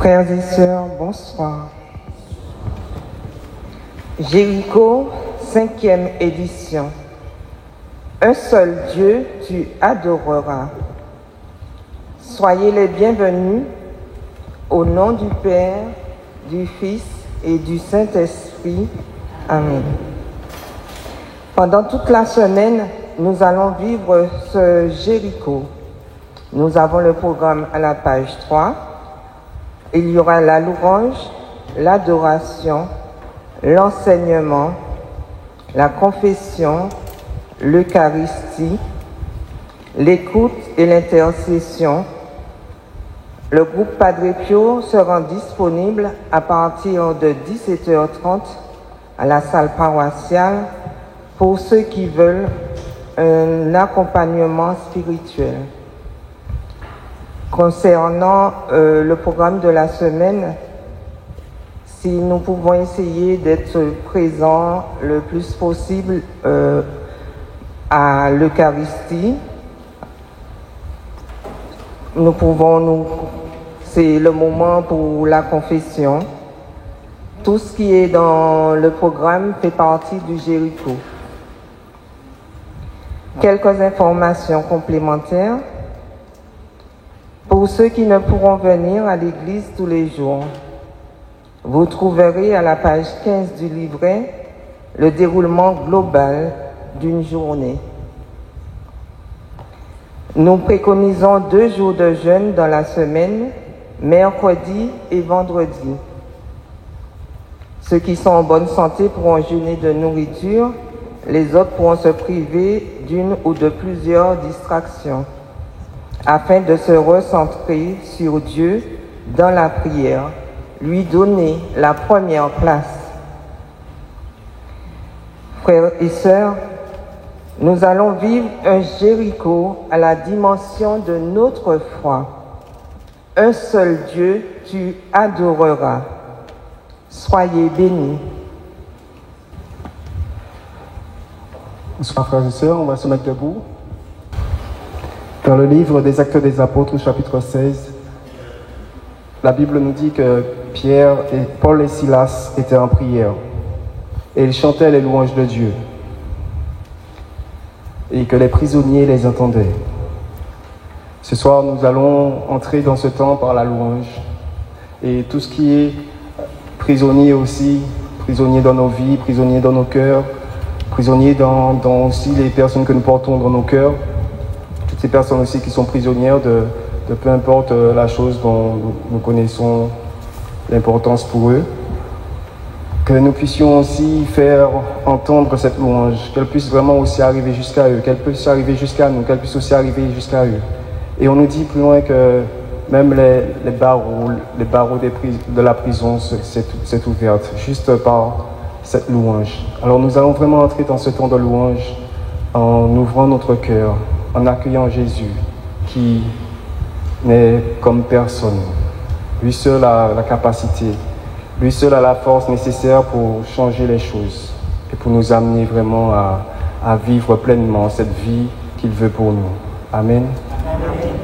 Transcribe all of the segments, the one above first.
Frères et sœurs, bonsoir. Jéricho, 5e édition. Un seul Dieu, tu adoreras. Soyez les bienvenus au nom du Père, du Fils et du Saint-Esprit. Amen. Pendant toute la semaine, nous allons vivre ce Jéricho. Nous avons le programme à la page 3. Il y aura la louange, l'adoration, l'enseignement, la confession, l'Eucharistie, l'écoute et l'intercession. Le groupe Padre Pio sera disponible à partir de 17h30 à la salle paroissiale pour ceux qui veulent un accompagnement spirituel. Concernant le programme de la semaine, si nous pouvons essayer d'être présents le plus possible à l'Eucharistie, c'est le moment pour la confession. Tout ce qui est dans le programme fait partie du Jéricho. Quelques informations complémentaires. Pour ceux qui ne pourront venir à l'église tous les jours, vous trouverez à la page 15 du livret le déroulement global d'une journée. Nous préconisons 2 jours de jeûne dans la semaine, mercredi et vendredi. Ceux qui sont en bonne santé pourront jeûner de nourriture, les autres pourront se priver d'une ou de plusieurs distractions, afin de se recentrer sur Dieu dans la prière, lui donner la première place. Frères et sœurs, nous allons vivre un Jéricho à la dimension de notre foi. Un seul Dieu, tu adoreras. Soyez bénis. Bonsoir frères et sœurs, on va se mettre debout. Dans le livre des Actes des Apôtres, chapitre 16, la Bible nous dit que Pierre et Paul et Silas étaient en prière et ils chantaient les louanges de Dieu et que les prisonniers les entendaient. Ce soir, nous allons entrer dans ce temps par la louange et tout ce qui est prisonnier aussi, prisonnier dans nos vies, prisonnier dans nos cœurs, prisonnier dans aussi les personnes que nous portons dans nos cœurs. Toutes ces personnes aussi qui sont prisonnières de peu importe la chose dont nous connaissons l'importance pour eux, que nous puissions aussi faire entendre cette louange, qu'elle puisse vraiment aussi arriver jusqu'à eux, qu'elle puisse arriver jusqu'à nous, qu'elle puisse aussi arriver jusqu'à eux. Et on nous dit plus loin que même les barreaux de la prison s'est ouverte, juste par cette louange. Alors nous allons vraiment entrer dans ce temps de louange en ouvrant notre cœur, en accueillant Jésus, qui n'est comme personne. Lui seul a la capacité, lui seul a la force nécessaire pour changer les choses et pour nous amener vraiment à vivre pleinement cette vie qu'il veut pour nous. Amen. Amen.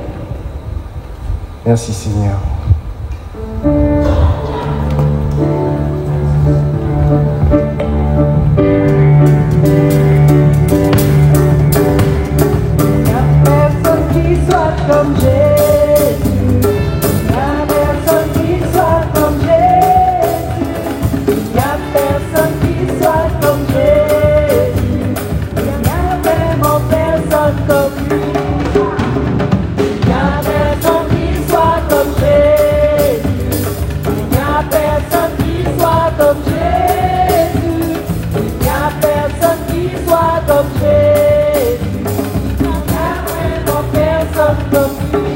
Merci Seigneur. Comme Jésus, il n'y a personne qui soit comme Jésus, il n'y a personne qui soit comme Jésus, il n'y a vraiment personne comme lui, il n'y a personne qui soit comme Jésus, il n'y a personne qui soit comme Jésus, il n'y a personne qui soit comme Jésus, il n'y a vraiment personne comme lui.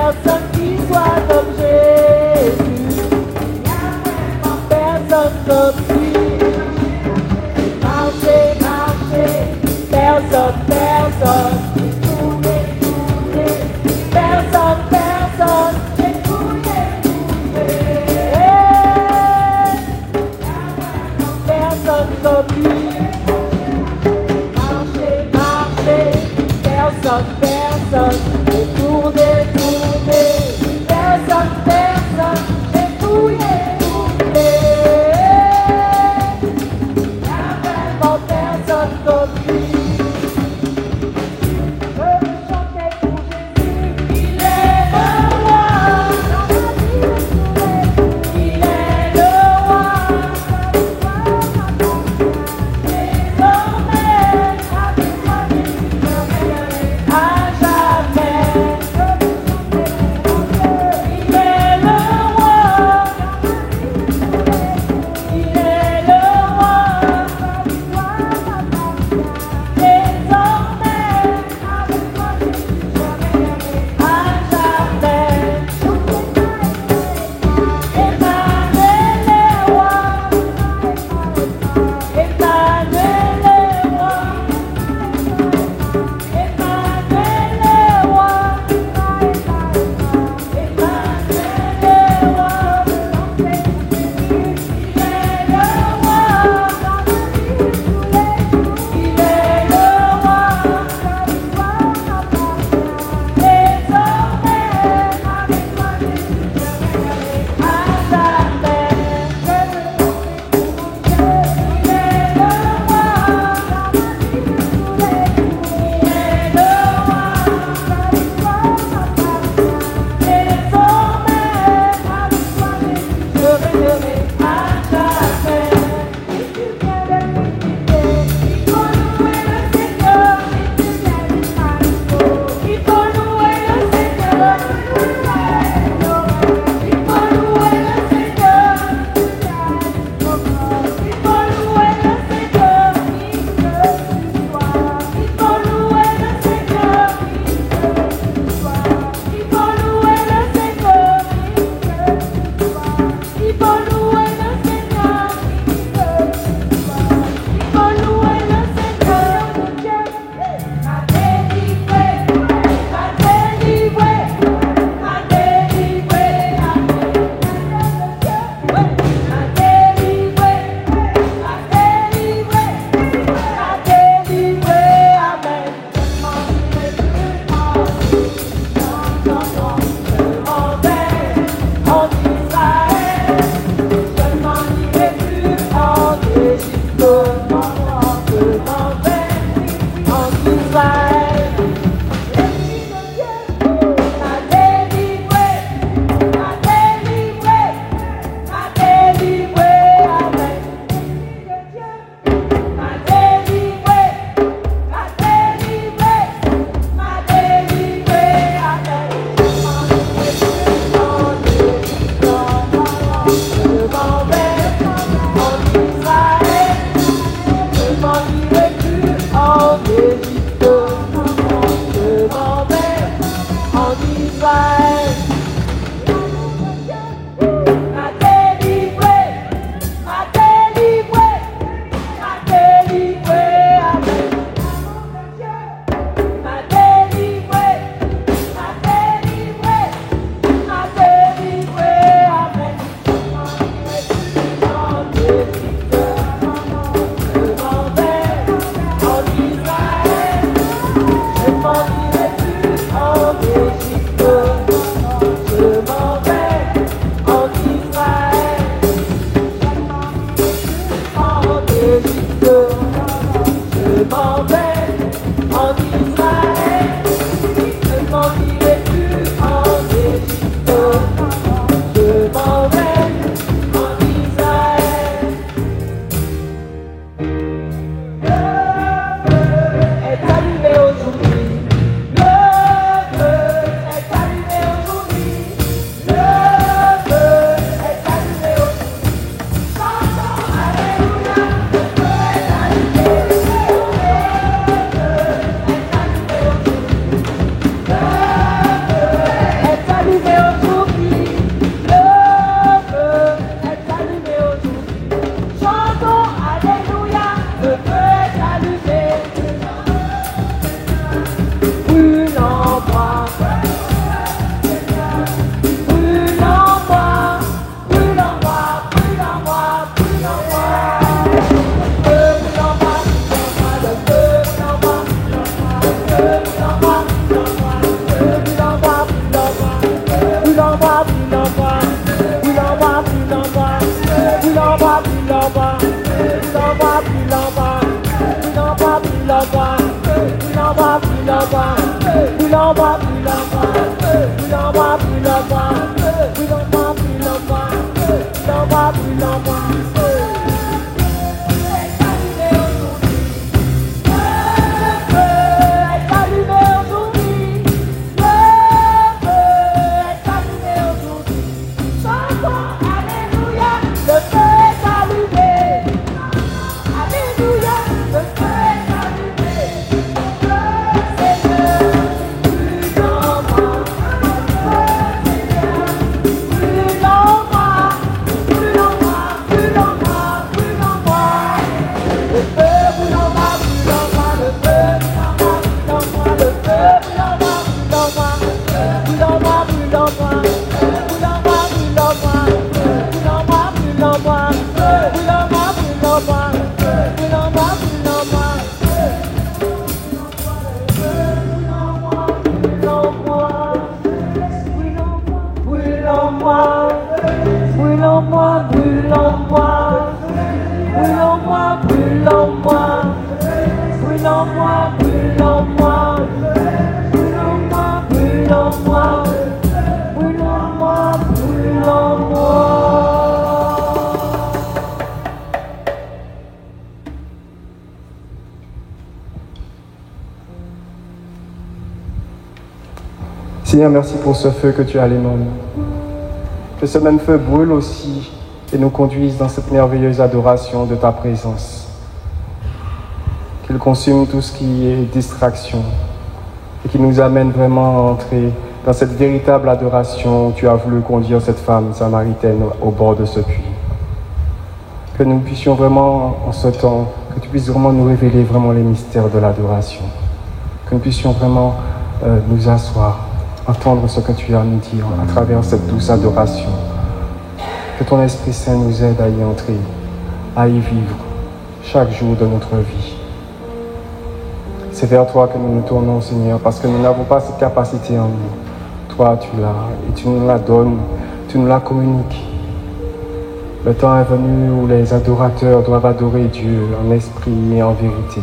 personne qui soit comme Jésus. Personne comme lui. Marcher, marcher, personne, personne. Personne, personne, j'ai fouillé, personne comme lui. Marcher, marcher, personne, personne, j'ai tourné, tourné. Personne, personne, j'ai fouillé, vraiment personne comme lui. Je veux chanter pour Jésus. Il est le roi. Il est le roi. Désormais, avec moi, à jamais. Il est le roi. Il est le roi. Désormais, avec moi, à jamais. Emmanuel est roi. Emmanuel est roi. Emmanuel est roi. Emmanuel est roi. Il est le roi. Il est le roi. Désormais, avec moi, à jamais. Il est le roi. Il est le roi. Désormais, avec moi, je régnerai à jamais. Il faut louer le Seigneur. Il faut louer le Seigneur. Il faut louer le Seigneur. Il faut louer le Seigneur. Il faut louer le Seigneur. Il faut louer le Seigneur. Il faut louer le Seigneur. Il faut louer le Seigneur. M'a délivré, m'a délivré, m'a délivré, m'a délivré, m'a délivré, amen. En Israël, je m'en irai plus en Égypte, non, je m'en vais en Israël. L'Esprit de Dieu m'a délivré, m'a délivré, m'a délivré, amen. M'a délivré, m'a délivré, m'a délivré, amen. Je m'en irai plus en Égypte, non, je m'en vais en Israël. Je m'en irai plus en Égypte, je m'en vais en Israël. M'a délivré, m'a délivré, m'a délivré, amen. M'a délivré, m'a délivré, m'a délivré, amen. Je m'en irai plus en Égypte, je m'en vais en Israël. Je m'en irai plus en Égypte, Seigneur, merci pour ce feu que tu allumes en nous. Que ce même feu brûle aussi et nous conduise dans cette merveilleuse adoration de ta présence. Qu'il consume tout ce qui est distraction et qu'il nous amène vraiment à entrer dans cette véritable adoration où tu as voulu conduire cette femme samaritaine au bord de ce puits. Que nous puissions vraiment, en ce temps, que tu puisses vraiment nous révéler vraiment les mystères de l'adoration. Que nous puissions vraiment nous asseoir, entendre ce que tu as à nous dire à travers cette douce adoration. Que ton Esprit Saint nous aide à y entrer, à y vivre chaque jour de notre vie. C'est vers toi que nous nous tournons, Seigneur, parce que nous n'avons pas cette capacité en nous. Toi, tu l'as, et tu nous la donnes, tu nous la communiques. Le temps est venu où les adorateurs doivent adorer Dieu en esprit et en vérité.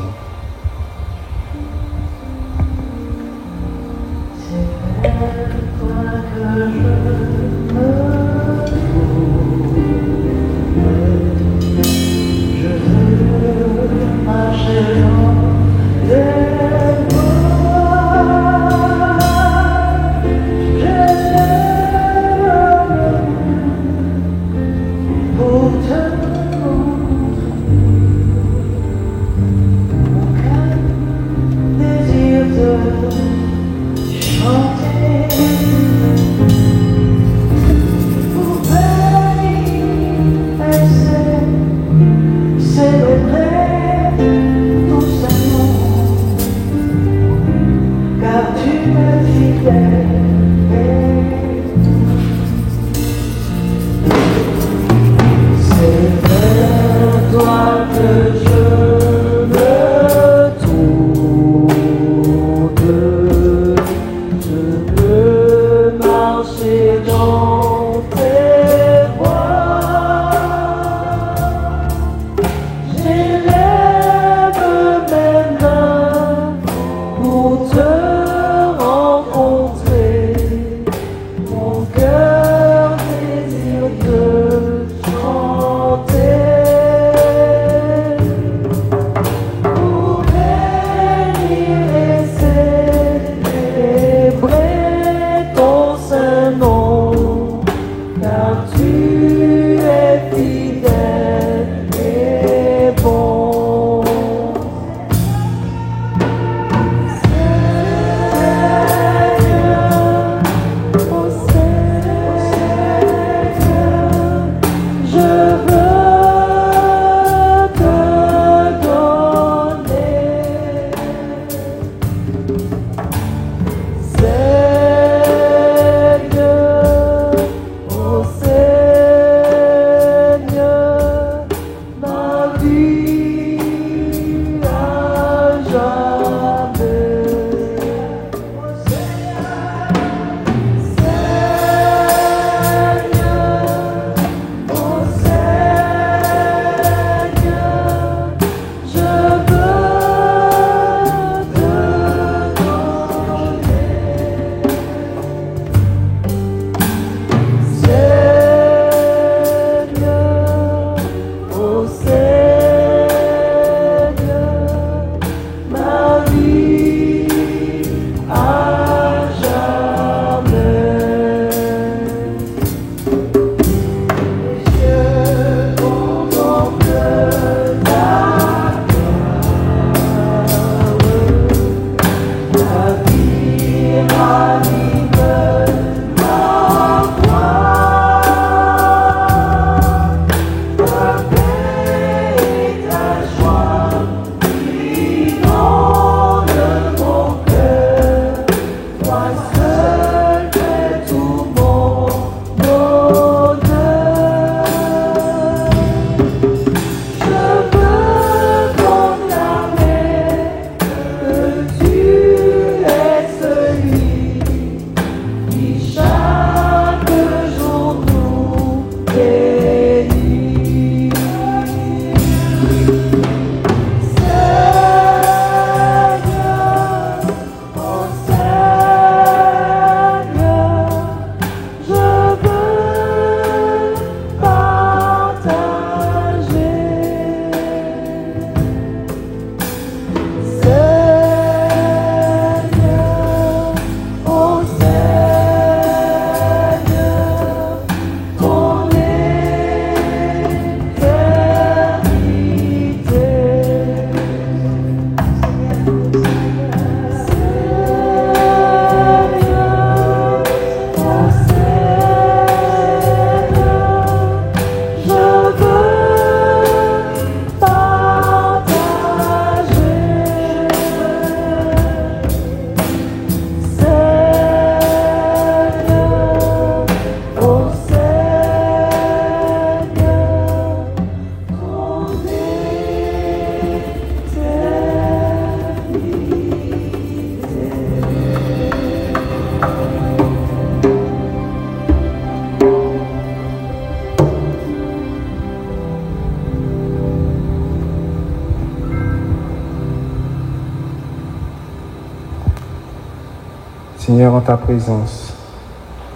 Seigneur, en ta présence,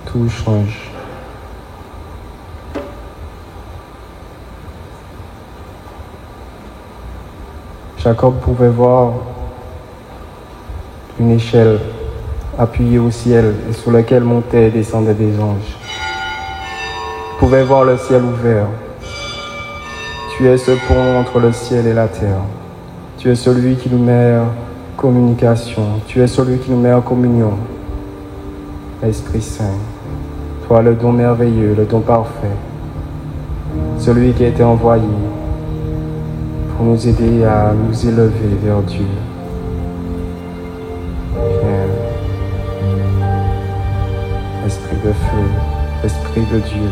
tout change. Jacob pouvait voir une échelle appuyée au ciel et sur laquelle montaient et descendaient des anges. Il pouvait voir le ciel ouvert. Tu es ce pont entre le ciel et la terre. Tu es celui qui nous met en communication. Tu es celui qui nous met en communion. Esprit Saint, toi le don merveilleux, le don parfait, celui qui a été envoyé pour nous aider à nous élever vers Dieu. Viens, Esprit de feu, Esprit de Dieu.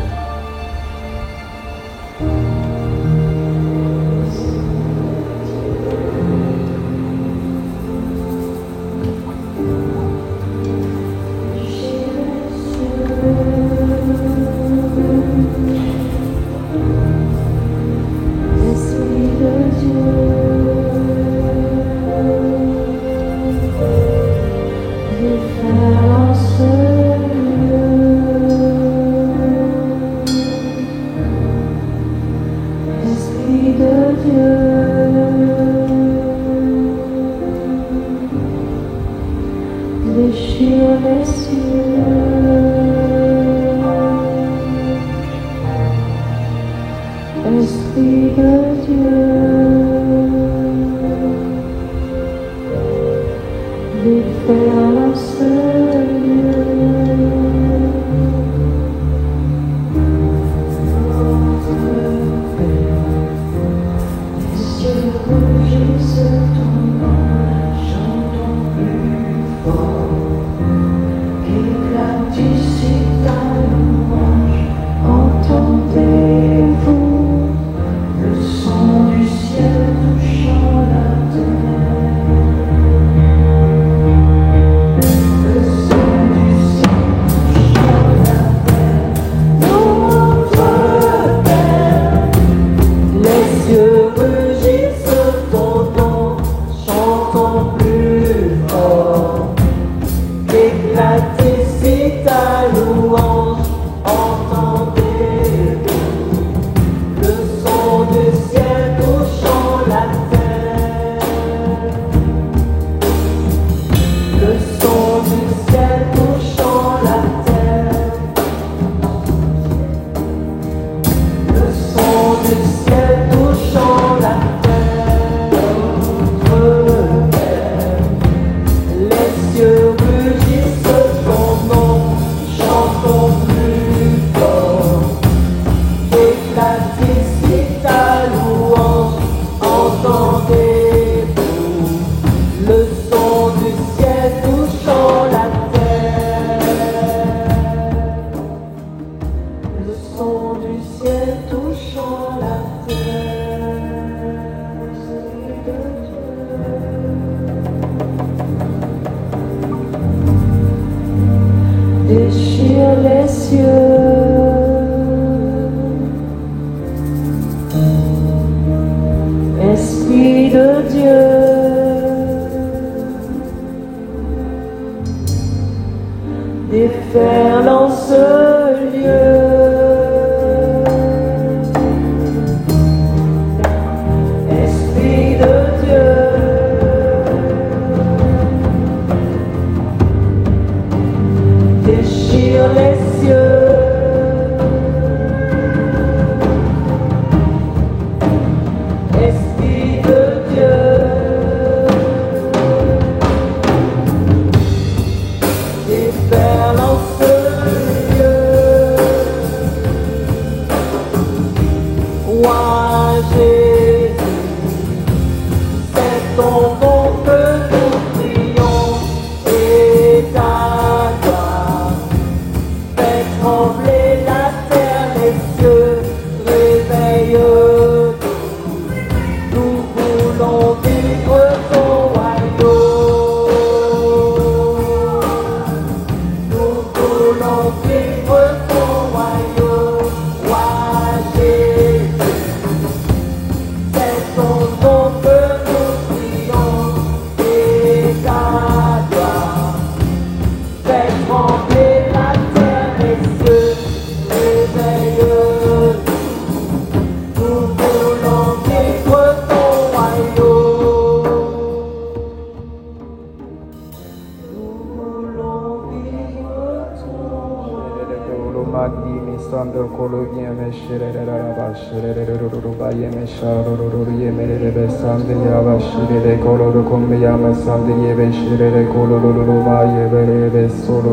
Mandi Mistando Colonia Meshere Rabashere Rubaye Mesharo Rurie Mere Besande Yabashire Coloro Combiama Sande Yebeshere Coloro Rubaye Bere Solo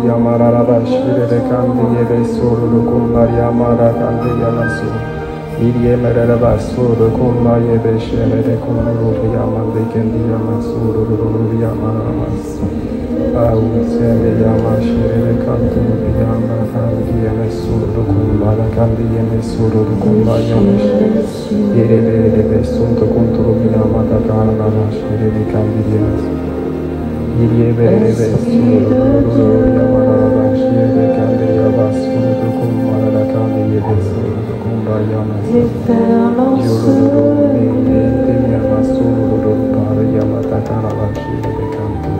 Yamara Rabashire Kandi Yebesoro Kumbaria Mara Kandi Yamasu Irie Mere Basoro Kumbaye Beshere Coloro Yamande Kendi Yamasuru Yamara Masu Sende Yama Shere Kantu Yama Kandi Yamesuru Kumbara Kandi Yamesuru Kumba Yamesh Yere Besunto Kunturu Yama Takana Shere Kandi Yamas Irie Bere Besuru Yamara Shere Kandi Yabasuru Kumbara Kandi Yamesuru Kumba Yamas Yuru Yamasuru Para Yama Takana Shere Kantu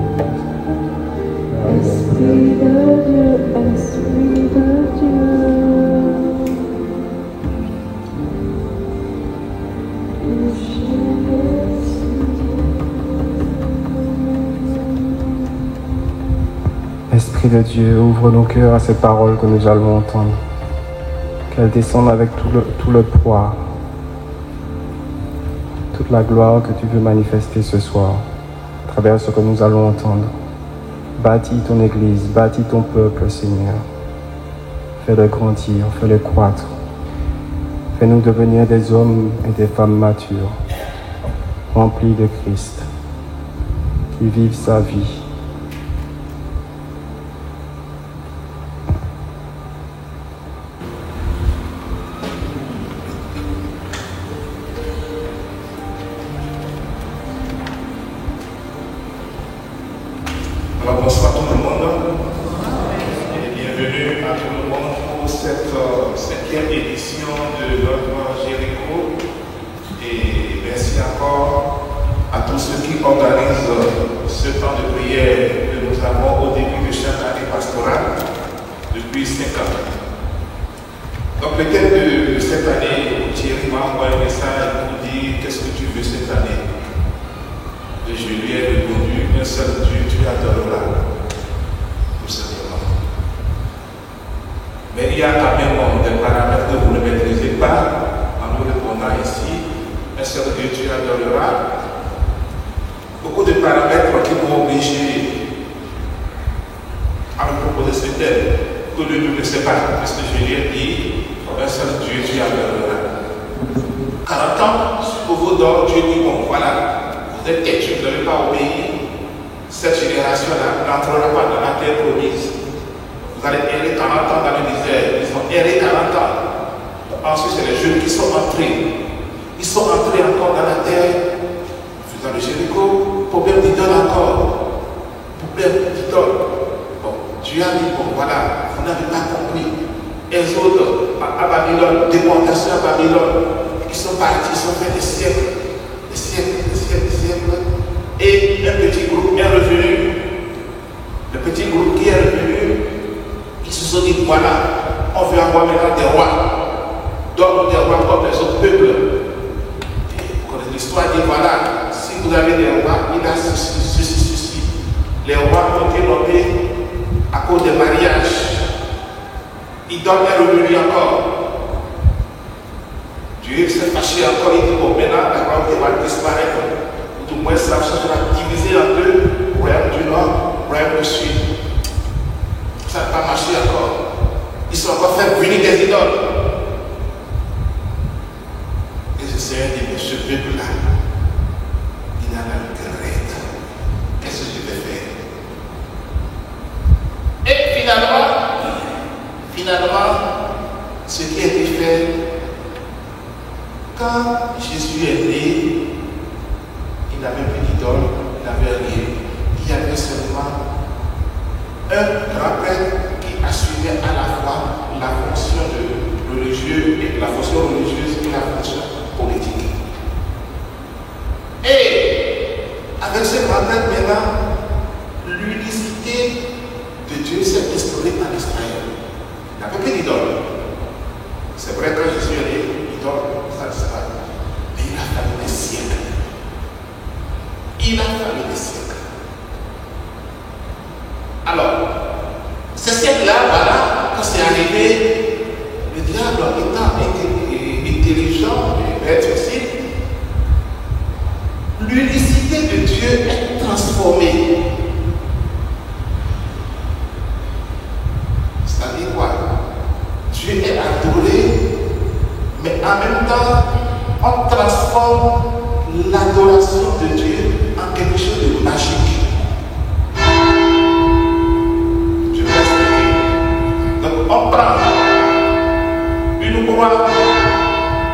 Esprit de Dieu, Esprit de Dieu. Esprit de Dieu, ouvre nos cœurs à ces paroles que nous allons entendre. Qu'elles descendent avec tout le poids, toute la gloire que tu veux manifester ce soir, à travers ce que nous allons entendre. Bâtis ton Église, bâtis ton peuple, Seigneur. Fais-le grandir, fais-le croître. Fais-nous devenir des hommes et des femmes matures, remplis de Christ, qui vivent sa vie. Alors bonsoir tout le monde et bienvenue à tout le monde pour cette 5e édition de notre Jéricho. Et merci encore à tous ceux qui organisent ce temps de prière que nous avons au début de chaque année pastorale depuis 5 ans. Donc le thème de cette année, Thierry m'a envoyé un message pour dire qu'est-ce que tu veux cette année. Et je lui ai répondu, un seul Dieu, tu adoreras. Tout simplement. Mais il y a quand même des paramètres que vous ne maîtrisez pas en nous répondant ici. Un seul Dieu, tu adoreras. Beaucoup de paramètres qui m'ont obligé à me proposer ce thème que lui ne sait pas, parce que je lui ai dit, un seul Dieu, tu adoreras. 40 ans, sur vos dents, Dieu dit, bon, voilà. Vous êtes têtus, vous n'avez pas obéi. Cette génération-là n'entrera pas dans la terre promise. Vous allez errer 40 ans dans le désert. Ils ont erré 40 ans. Ensuite, c'est les jeunes qui sont entrés. Ils sont entrés encore dans la terre, faisant le Jéricho. Problème d'idole encore. Problème d'idole. Bon, Dieu a dit, bon voilà, vous n'avez pas compris. Exode à Babylone, déportation à Babylone. Ils sont partis, ils ont fait des siècles. Des siècles. Et un petit groupe est revenu. Le petit groupe qui est revenu, ils se sont dit, voilà, on veut avoir maintenant des rois. Donc des rois comme les autres peuples. Et l'histoire dit, voilà, si vous avez des rois, il a ceci. Les rois ont été nommés à cause des mariages. Idole est revenu encore. Dieu s'est fâché encore, il dit, bon, maintenant la royauté va disparaître. Tout le moins, ça sera divisé en deux, royaume du nord, royaume du sud. Ça n'a pas marché encore. Ils sont encore fait venir des idoles. Et je sais, dit, mais ce peuple-là, il a la grève. Qu'est-ce que je vais faire? Et finalement, ce qui a été fait, quand Jésus est né, il n'avait plus d'idole, il n'avait rien. Il y avait seulement un grand prêtre qui assumait à la fois la fonction religieuse et la fonction religieuse et la fonction politique. Et avec ce grand prêtre maintenant, l'unicité de Dieu s'est instaurée en Israël. Il n'avait plus d'idole. C'est vrai que Jésus est né, l'idole, ça disparaît. Mais il a fallu des siècles. Il a fallu des siècles. Alors, ces siècles-là, voilà, quand c'est arrivé, Dieu est adoré, mais en même temps, on transforme l'adoration de Dieu en quelque chose de magique. Je vais expliquer. Donc, on prend une croix,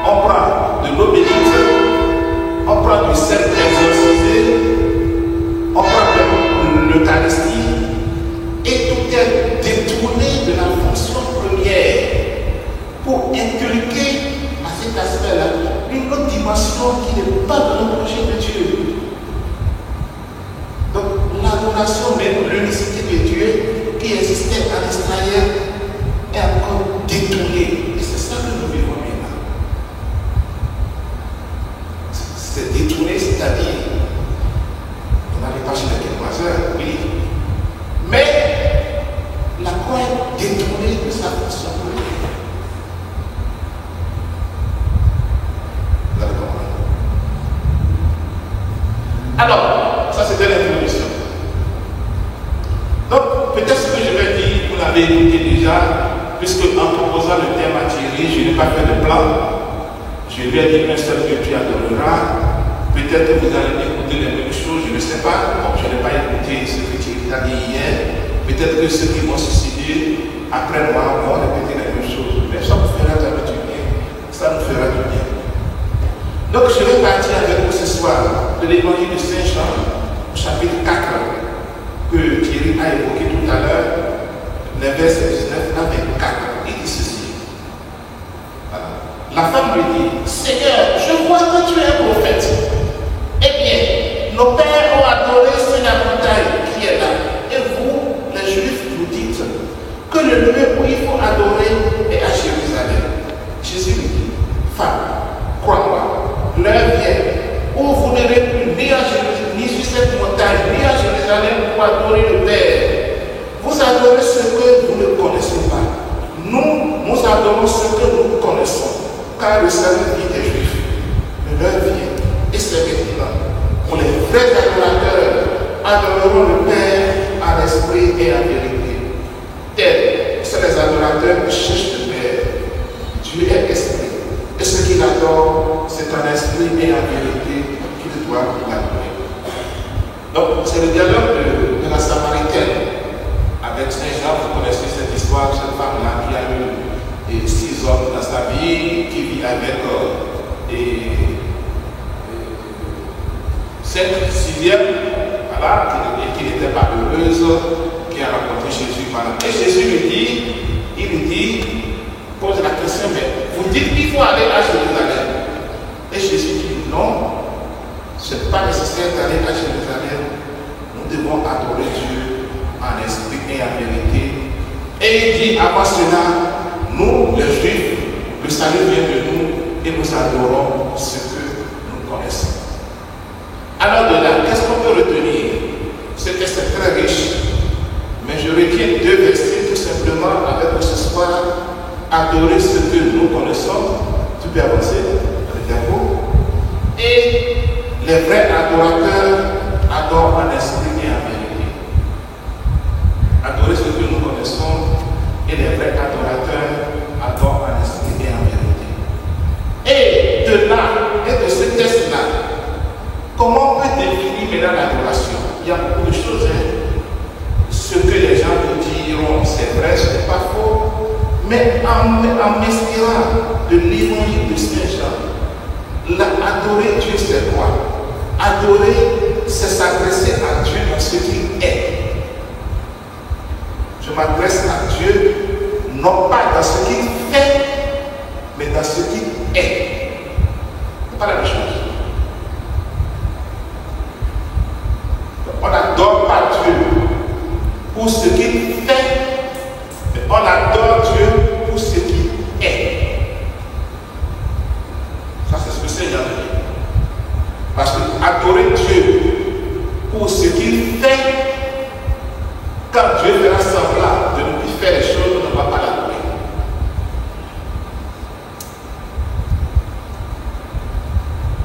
on prend de l'eau bénite, on prend du sel exorcisé, on prend de l'Eucharistie, et tout est détourné de la fonction première pour inculquer à cet aspect-là une autre dimension qui n'est pas dans le projet de Dieu. Donc l'adoration, même l'unicité de Dieu qui existait en Israël est encore détournée. Et c'est ça que nous vivons maintenant. C'est détourné, c'est-à-dire, on n'avait pas chez la quelques oui. Mais la croix est détournée de sa fonction première. Vous avez compris? Alors, ça c'était l'introduction. Donc, peut-être ce que je vais dire, vous l'avez écouté déjà, puisque en proposant le thème à Thierry, je n'ai pas fait de plan. Je lui ai dit un seul que tu adoreras. Peut-être que vous allez écouter les mêmes choses, je ne sais pas. Bon, je n'ai pas écouté ce que Thierry a dit hier. Peut-être que ceux qui vont suicider après moi vont répéter les mêmes choses. Mais ça nous fera jamais du bien. Ça nous fera du bien. Donc je vais partir avec vous ce soir de l'évangile de Saint Jean, chapitre 4, que Thierry a évoqué tout à l'heure, les versets 19 à 24. Il dit ceci. Voilà. La femme lui dit, Seigneur, je vois que tu es un prophète. Eh bien, nos pères ont adoré sur la montagne qui est là. Et vous, les Juifs, vous dites que le lieu où il faut adorer est à Jérusalem. Jésus lui dit, femme, crois-moi, l'heure vient où vous n'irez plus ni à Jérusalem, ni sur cette montagne, ni à Jérusalem pour adorer le Père. Vous adorez ce que vous ne connaissez pas. Nous adorons ce que nous connaissons, car le salut vient des Juifs. L'heure vient, et c'est maintenant, pour les vrais adorateurs, adoreront le Père en esprit et en vérité. Tels sont les adorateurs qui cherchent le Père. Dieu est esprit. Et ce qu'il adore, c'est en esprit et en vérité qu'il doit l'adorer. Donc, c'est le dialogue de la Samaritaine avec Saint Jean. Vous connaissez cette histoire, cette femme-là qui a eu 6 hommes dans sa vie, qui vit avec 6e, voilà, qui n'était pas heureuse, qui a rencontré Jésus. Et Jésus lui dit, pose la question, mais vous dites qu'il faut aller à Jérusalem. Et Jésus dit non, ce n'est pas nécessaire d'aller à Jérusalem. Nous devons adorer Dieu en esprit et en vérité. Et il dit avant cela, nous, les Juifs, le salut vient de nous et nous adorons ce que nous connaissons. Alors de là, qu'est-ce qu'on peut retenir? Ce texte est très riche, mais je retiens 2 versets tout simplement avec vous ce soir. Adorer ce que nous connaissons, tu peux avancer avec diapo. Et les vrais adorateurs adorent en esprit et en vérité. Adorer ce que nous connaissons et les vrais adorateurs adorent en esprit et en vérité. Et de là, et de ce texte-là, comment on peut définir maintenant l'adoration? Il y a beaucoup de choses. Ce que les gens vous diront, c'est vrai, ce n'est pas faux. Mais en m'inspirant de l'évangile de Saint Jean, adorer Dieu, c'est quoi? Adorer, c'est s'adresser à Dieu dans ce qu'il est. Je m'adresse à Dieu, non pas dans ce qu'il fait, mais dans ce qu'il est. Ce n'est pas la même chose. On n'adore pas Dieu pour ce qu'il fait, mais on adore Dieu pour ce qu'il est. Ça, c'est ce que Seigneur dit. Parce que adorer Dieu pour ce qu'il fait, quand Dieu fera semblant de nous faire les choses, on ne va pas l'adorer.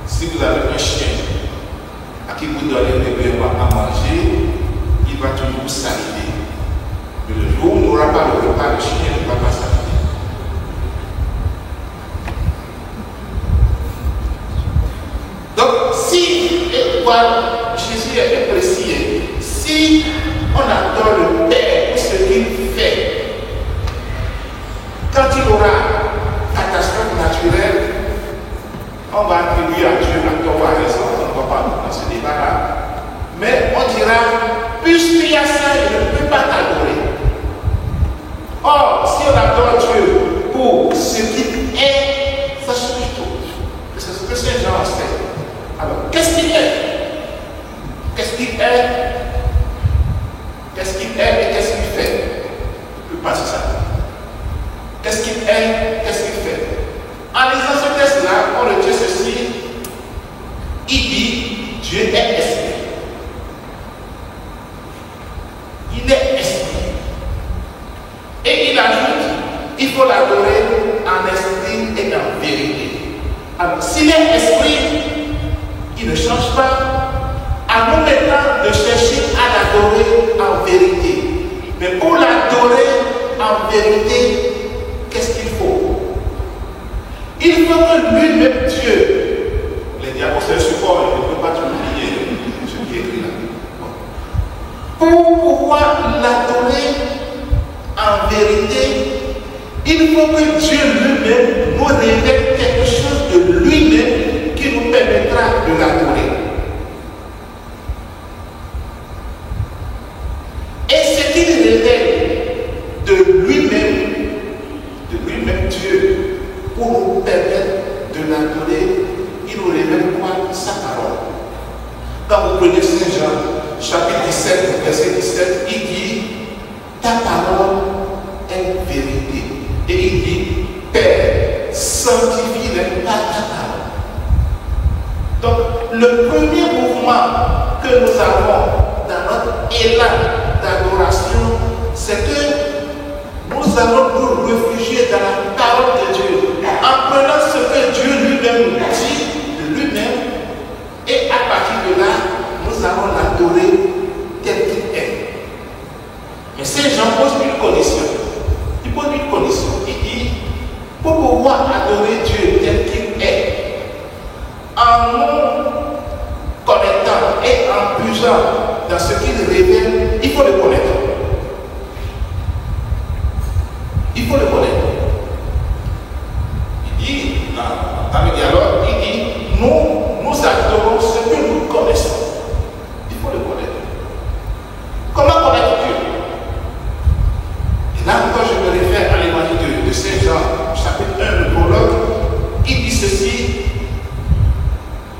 Si vous avez un chien à qui vous donnez des bébés à manger, il va toujours saliver. Dieu à Dieu, à tort ou à raison, on ne va pas dans ce débat-là. Mais on dira, puisqu'il y a ça, je ne peux pas t'adorer. Or, si on adore Dieu pour ce qu'il est, ça suffit tout. C'est ce que Saint Jean enseigne. Alors, qu'est-ce qu'il est? Qu'est-ce qu'il est? Qu'est-ce qu'il est et qu'est-ce qu'il fait? Je ne peux pas dire ça. Qu'est-ce qu'il est? Qu'est-ce qu'il fait? En lisant ce texte-là, on retient ceci. Il dit, Dieu est esprit. Il est esprit. Et il ajoute, il faut l'adorer en esprit et en vérité. Alors, s'il est esprit, il ne change pas. À nous maintenant de chercher à l'adorer en vérité. Mais pour l'adorer en vérité, qu'est-ce qu'il faut? Il faut que lui-même Dieu, les diables, c'est le support, il ne peut pas tout oublier ce qui est écrit là. Pour pouvoir l'adorer en vérité, il faut que Dieu lui-même nous révèle quelque chose de lui-même qui nous permettra de l'adorer. Et ce qu'il révèle de lui-même Dieu, pour nous permettre de l'adorer, il nous révèle quoi? Sa parole. Quand vous prenez Saint Jean, chapitre 17, verset 17, il dit, ta parole est vérité. Et il dit, Père, sanctifie-les par ta parole. Donc, le premier mouvement que nous avons dans notre élan d'adoration, c'est que nous allons nous réfugier dans la parole de Dieu, en prenant ce que Dieu lui-même nous dit de lui-même, et à partir de là, nous allons l'adorer tel qu'il est. Mais Saint Jean pose une condition. Il pose une condition. Il dit, pour pouvoir adorer Dieu tel qu'il est, en nous connectant et en puisant dans ce qu'il révèle, il faut le connaître. Il faut le connaître. Il dit, dans le dialogue, il dit, nous adorons ce que nous connaissons. Il faut le connaître. Comment connaître Dieu? Et là encore, je me réfère à l'évangile de Saint Jean, chapitre 1, le prologue. Il dit ceci,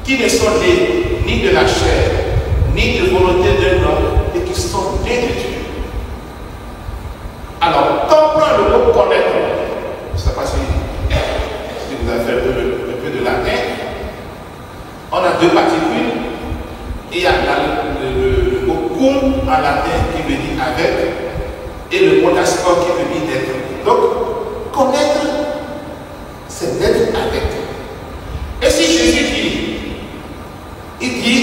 qui ne sont nés ni de la chair, ni de volonté d'un homme, et qui sont nés de Dieu. Alors, quand on prend le mot connaître, je ne sais pas si vous avez fait un peu de latin, on a deux particules, et il y a le mot cum en latin qui veut dire avec, et le mot d'asport qui veut dire d'être. Donc, connaître, c'est d'être avec. Et si Jésus dit, il dit,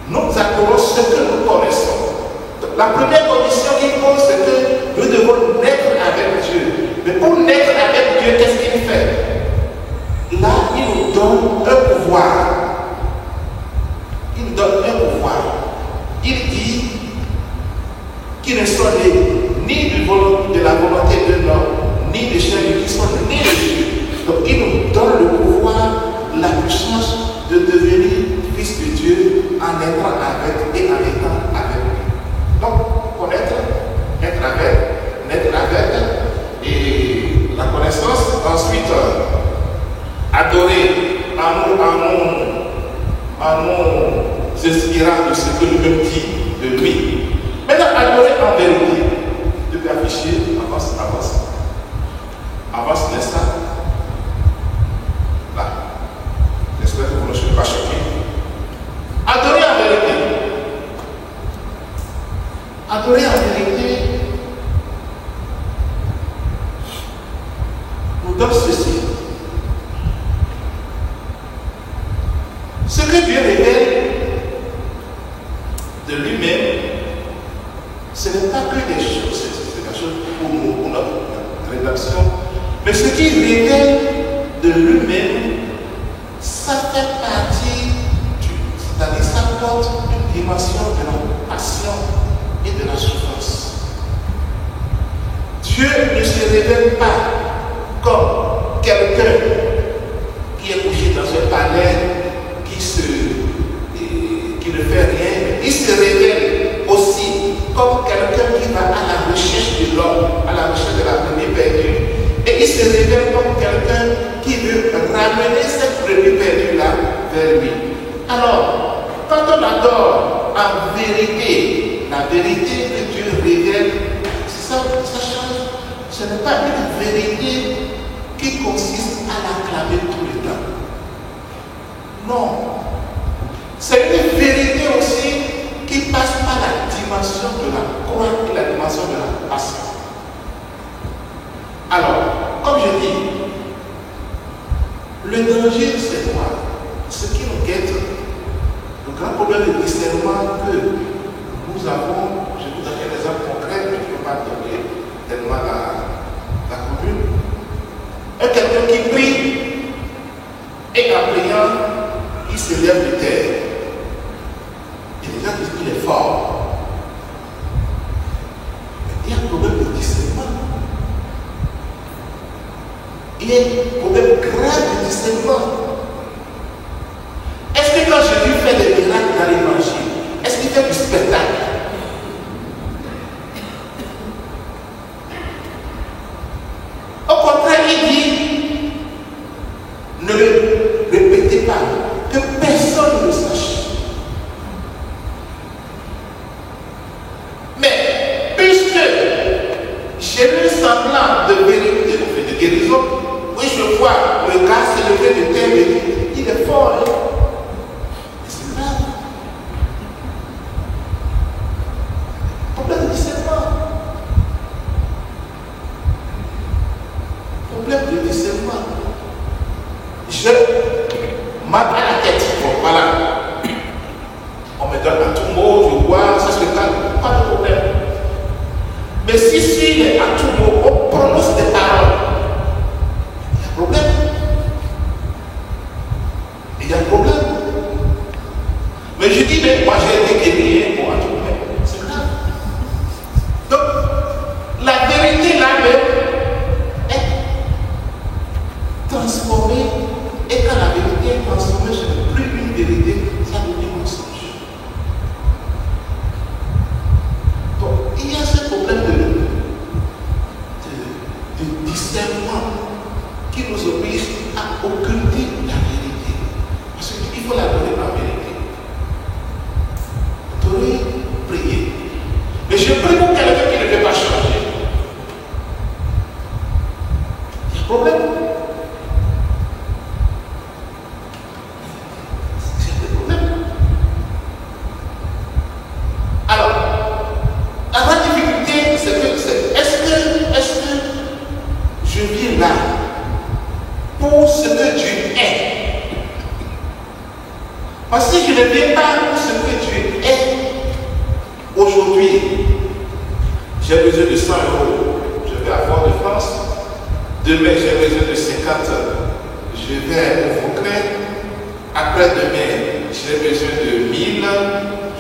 nous adorons ce que nous connaissons. Donc, la première condition qu'il pose, c'est que nous devons naître avec Dieu. Mais pour naître avec Dieu, qu'est-ce qu'il fait? Là, il nous donne un pouvoir. Il nous donne un pouvoir. Il dit qu'ils ne sont nés ni de la volonté de l'homme, ni de chair, mais qui sont nés de Dieu. Donc, il nous donne le pouvoir, la puissance de devenir fils de Dieu en étant avec et en étant avec lui. Donc, connaître, être avec, naître avec, et la connaissance, ensuite adorer en nous inspirant de ce que lui-même dit de lui. Maintenant, adorer en vérité. Depuis afficher, avance, l'instant. Là. J'espère que vous ne serez pas choqués. Adorer en vérité. Adorer en vérité nous donne ceci. Ce que Dieu révèle de lui-même, ce n'est pas que des choses, c'est des choses pour nous, pour notre rédaction, mais ce qu'il révèle de lui-même, ça fait partie c'est-à-dire ça porte une dimension de la passion et de la souffrance. Dieu ne se révèle pas comme quelqu'un qui est couché dans un palais Et il se révèle comme quelqu'un qui veut ramener cette brebis perdue-là vers lui. Alors, quand on adore en vérité, la vérité que Dieu révèle, ça change. Ce n'est pas une vérité qui consiste à l'acclamer tout le temps. Non. C'est une vérité aussi qui passe par la dimension de la croix et la dimension de la passion. Alors, comme je dis, le danger c'est quoi? Ce qui nous guette, le grand problème de discernement que nous avons, je vous donne un exemple concret, je ne peux pas donner tellement la commune. Quelqu'un qui prie et en priant, il se lève de terre. Il y a des gens qui disent qu'il est fort. Mais il y a un problème de discernement. Il y a un problème grave de discernement. Est-ce que quand Jésus fait des miracles dans l'évangile, est-ce qu'il fait du spectacle? Au contraire, il dit, ne le répétez pas, que personne ne sache. Mais puisque j'ai eu semblant de vérité, de guérison, oui, je vois le gars s'élever de terre, il est fort, hein? Mais c'est grave. Problème de discernement. Problème de discernement. Je marque à la tête. Bon, voilà. On me donne un tout mot, je vois, c'est ce que t'as, pas de problème. Mais si il est à tout mot, on prononce des paroles. Il y a un problème. Il y a un problème. Mais je dis, mais moi j'ai été guéri pour un tout problème. C'est grave. Donc, la vérité là-même est transformée. Et quand la vérité est transformée, ce n'est plus une vérité, ça devient un mensonge. Donc, il y a ce problème de discernement qui nous oblige à occulter la vérité. Parce qu'il faut la donner la vérité. Vous devez prier. Mais je prie pour quelqu'un qui ne veut pas changer. Il y a un problème. Parce que je ne viens pas pour ce que Dieu est aujourd'hui. J'ai besoin de 100 €. Je vais à Fort-de-France. Demain, j'ai besoin de 50 €. Je vais au Fouquet. Après-demain, j'ai besoin de 1000.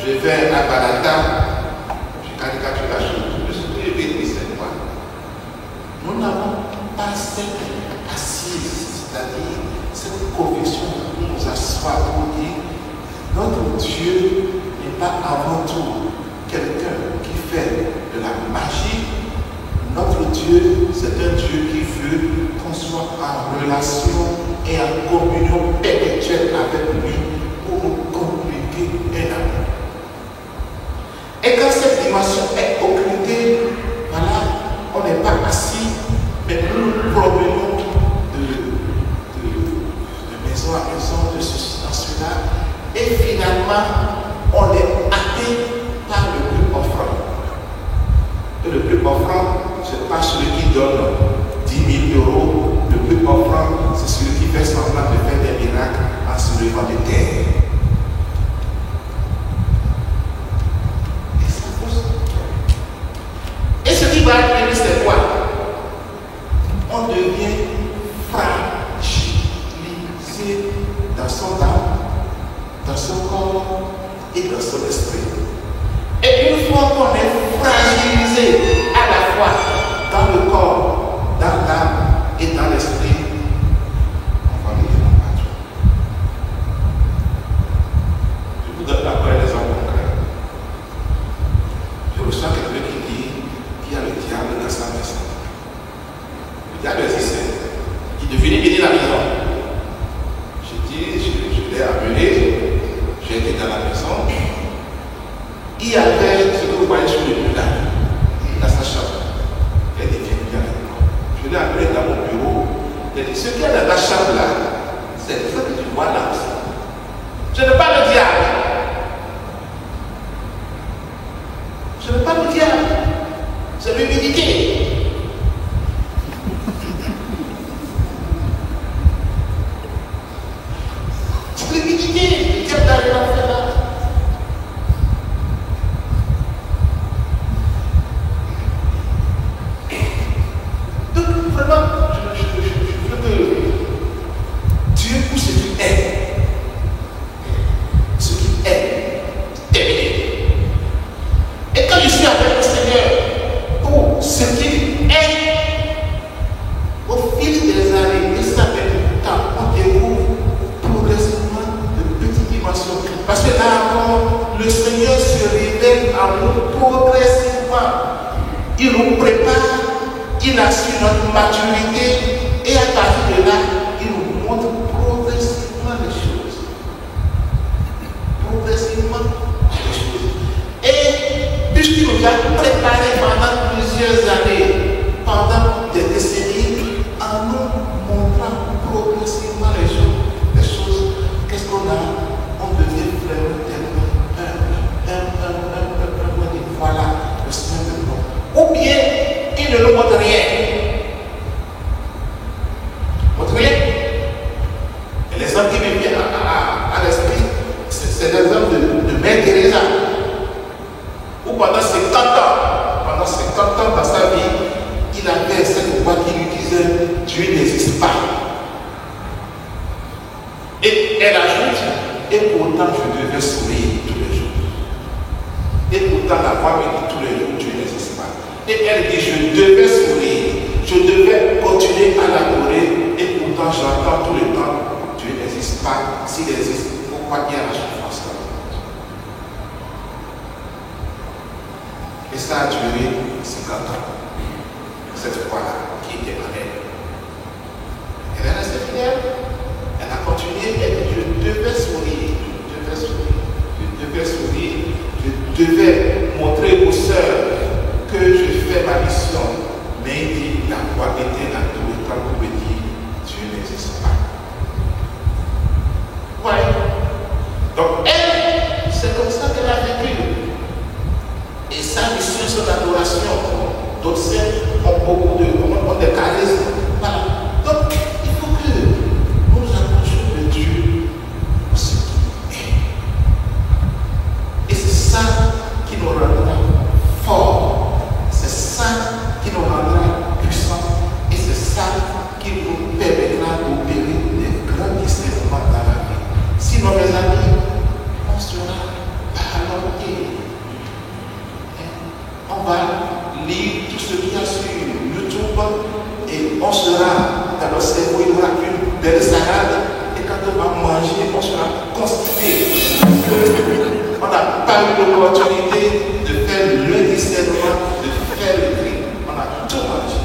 Je vais à Balata. Je caricature la chose. Je vais dire c'est quoi. Nous n'avons pas cette assise, c'est-à-dire cette conviction qui nous assoit pour dire notre Dieu n'est pas avant tout quelqu'un qui fait de la magie. Notre Dieu, c'est un Dieu qui veut qu'on soit en relation et en communion perpétuelle avec lui pour nous communiquer un amour. Et quand cette dimension est occultée, voilà, on n'est pas assis, mais nous nous promenons de maison à maison, de ceci dans cela. Et finalement, on est atteint par le plus offrant. Et le plus offrant, ce n'est pas celui qui donne 10 000 €. Le plus offrant, c'est celui qui fait semblant de faire des miracles en se levant de terre. Et ça pose. Et ce qui va arriver, c'est quoi? On devient fragilisé dans son âme, dans son corps et dans son esprit. Et une fois qu'on est fragilisé à la fois dans le corps, dans l'âme et dans l'esprit, on va vivre en patron. Je vous donne encore un exemple concret. Je reçois quelqu'un qui dit qu'il y a le diable dans sa maison. Le diable est investisseur qui devenait venir à la maison. Je l'ai appelé, j'ai été dans la maison. Il y avait ce que vous voyez sur le mur là, dans sa chambre. Elle était bien avec moi. Je l'ai appelé dans mon bureau. Elle dit, ce qu'il y a dans ta chambre là, c'est ça que tu vois là aussi. Je n'ai pas le diable. Je n'ai pas le diable. C'est l'humilité. C'est l'humilité. Le diable n'arrive à faire là. Donc, vraiment, je veux que Dieu pousse ce qu'il aime. Ce qu'il aime. Terminé. Et quand je suis avec le Seigneur, pour ce qu'il aime, au fil des années, et ça fait du temps, on découvre progressivement de petites dimensions. Parce que là encore, le Seigneur se révèle à nous progressivement. Il nous prépare, il assure notre maturité, et à partir de là, il nous montre progressivement les choses. Progressivement les choses. Et puisqu'il nous a préparé pendant plusieurs années, pendant des décennies, en nous montrant progressivement les choses, qu'est-ce qu'on a? On devient vraiment tellement voilà le Seigneur de nous. Ou bien, il ne nous montre rien. Montre rien. Et l'exemple qui me vient à l'esprit, c'est l'exemple de Mère Teresa. Où pendant 50 ans dans sa vie, il avait cette voix qui lui disait Dieu n'existe pas. Et elle ajoute, et pourtant je devais sourire tous les jours. Et pourtant la voix me dit tous les jours Dieu n'existe pas. Et elle dit je devais sourire, je devais continuer à l'adorer, et pourtant j'entends tout le temps Dieu n'existe pas. S'il existe, pourquoi il y a la souffrance là? Et ça a duré 50 ans. Cette foi-là qui était en elle. Elle est restée fidèle. Elle a continué. Elle dit je devais sourire. Je devais montrer aux sœurs que je fais ma mission. Mais il dit la foi était dans tout le temps pour me dire Dieu n'existe pas. Ouais. Donc elle, c'est comme ça qu'elle a vécu. Et sa mission, son adoration, d'autres sœurs ont des charismes. Voilà. Donc, il faut que nous nous approchions de Dieu pour ce qu'il est. Et c'est ça qui nous rendra forts. C'est ça qui nous rendra puissants. Et c'est ça qui nous permettra d'opérer des grands discernements dans la vie. Sinon, mes amis, on sera ballottés. On va lire tout ce qu'il y a sur YouTube et on sera dans notre cerveau, il y aura une belle salade et quand on va manger, on sera constipé. On n'a pas eu l'opportunité de faire le discernement, de faire le tri. On a tout mangé.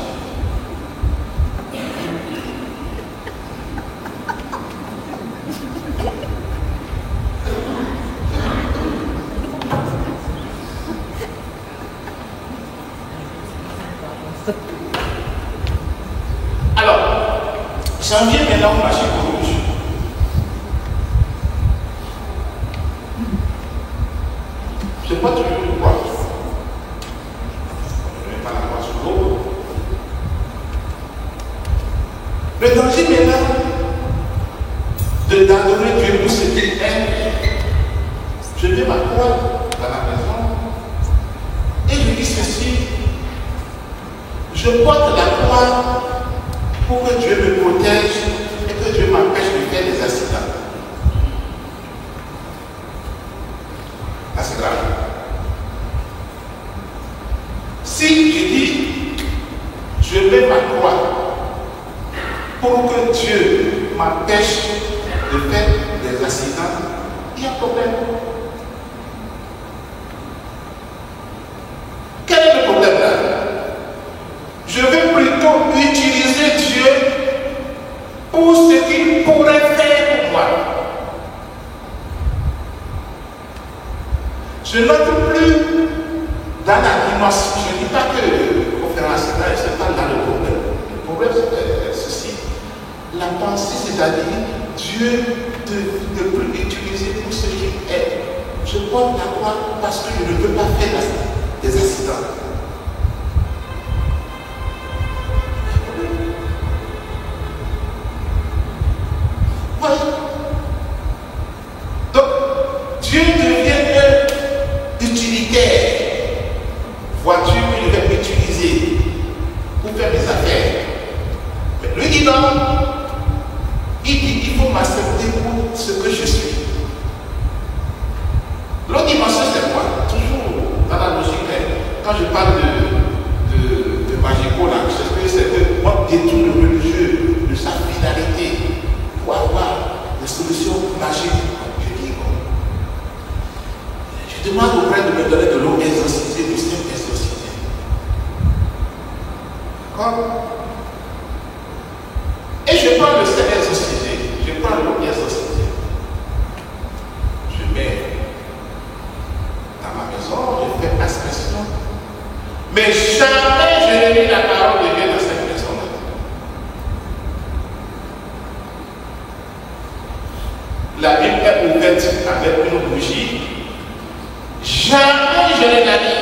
Alors, j'en viens maintenant au marché rouge. Je vois toujours le bois. Je ne vais pas la voir sur l'eau. Le danger maintenant d'adorer Dieu pour ce qu'il aime. Je mets ma croix dans la maison et je dis ceci. Je porte la croix pour que Dieu me protège et que Dieu m'empêche de faire des accidents. Là, c'est grave. Si je dis, je mets ma croix pour que Dieu m'empêche de faire des accidents, il y a un problème. Quel est le problème là? Je vais plutôt utiliser Dieu Je n'entre plus dans la dimension. Je ne dis pas que le conférence, ce n'est pas là le problème. Le problème, c'est ceci. La pensée, c'est-à-dire Dieu ne peut l'utiliser pour ce qu'il est. Je porte la croix parce que je ne peux pas faire des accidents. Voilà. Donc, Dieu devient utilitaire. Voiture que je vais utiliser pour faire mes affaires. Mais lui dit non. Il dit il faut m'accepter pour ce que je suis. L'autre dimension, c'est quoi? Toujours dans la logique. Quand je parle de Magico, là, c'est que moi, détourne le religieux de sa finalité pour avoir des solutions magiques. Je dis bon. Je demande au prêtre de me donner de l'eau exorcisée, du Saint exorcisé. D'accord? Et je prends le Saint exorcisé, je prends l'eau exorcisée. Je mets dans ma maison, je fais aspersion. Mais jamais je n'ai mis la parole de Dieu dans cette maison-là. La Bible est ouverte avec une bougie. Jamais je n'ai mis.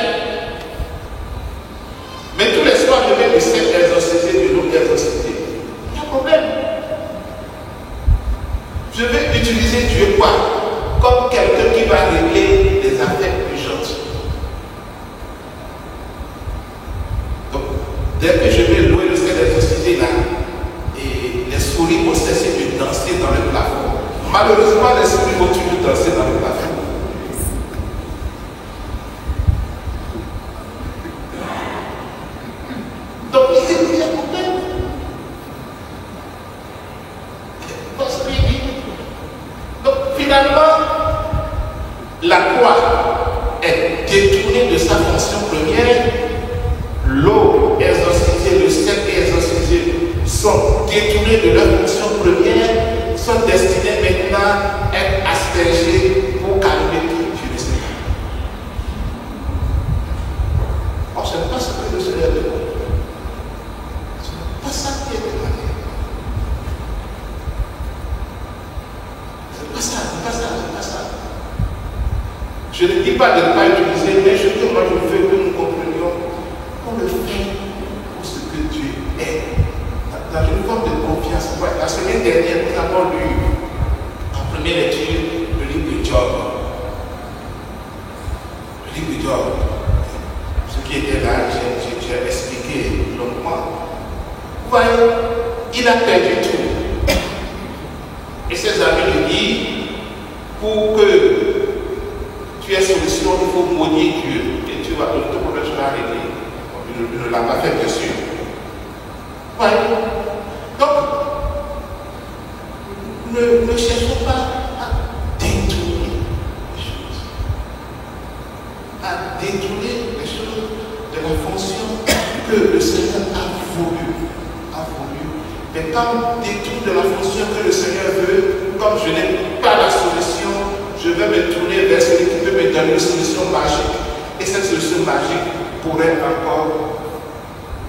Mais tous les soirs, je vais le Saint exorciser, de l'eau exorcisée. Il y a un problème. Je vais utiliser Dieu quoi? Comme quelqu'un qui va régler les affaires urgentes. Donc, dès que je vais louer le Seigneur exorcisé là, et les souris vont cesser de danser dans le plafond. Malheureusement, les souris vont toujours danser dans le plafond. Donc, il y a un problème. Donc, finalement, la croix est détournée de sa fonction première. L'eau exorcisée, le sel exorcisé sont détournés de leur fonction première, sont destinés maintenant à être aspergés pour calmer tout. Je ne sais pas. Or, ce n'est pas ce que le Seigneur demande. Ce n'est pas ça qui est demandé. C'est pas ça, c'est pas ça, c'est pas ça. Je ne dis pas de ne pas utiliser, mais ce que moi je veux que nous comprenions, on le fait pour ce que Dieu est. Dans une forme de confiance. La semaine dernière, nous avons lu en première lecture le livre de Job. Le livre de Job. Ce qui était là, j'ai expliqué longuement. Vous voyez, il a perdu tout. Et ses amis lui disent, pour que tu aies solution, il faut maudire Dieu. Et tu vas, ton problème sera réglé. Il ne l'a pas fait, bien sûr. Voyez. Donc, ne cherchons pas à détourner les choses. À détourner les choses de la fonction que le Seigneur a voulu. Mais quand on détourne de la fonction que le Seigneur veut, comme je n'ai pas la solution, je vais me tourner vers celui qui peut me donner une solution magique. Et cette solution magique pourrait encore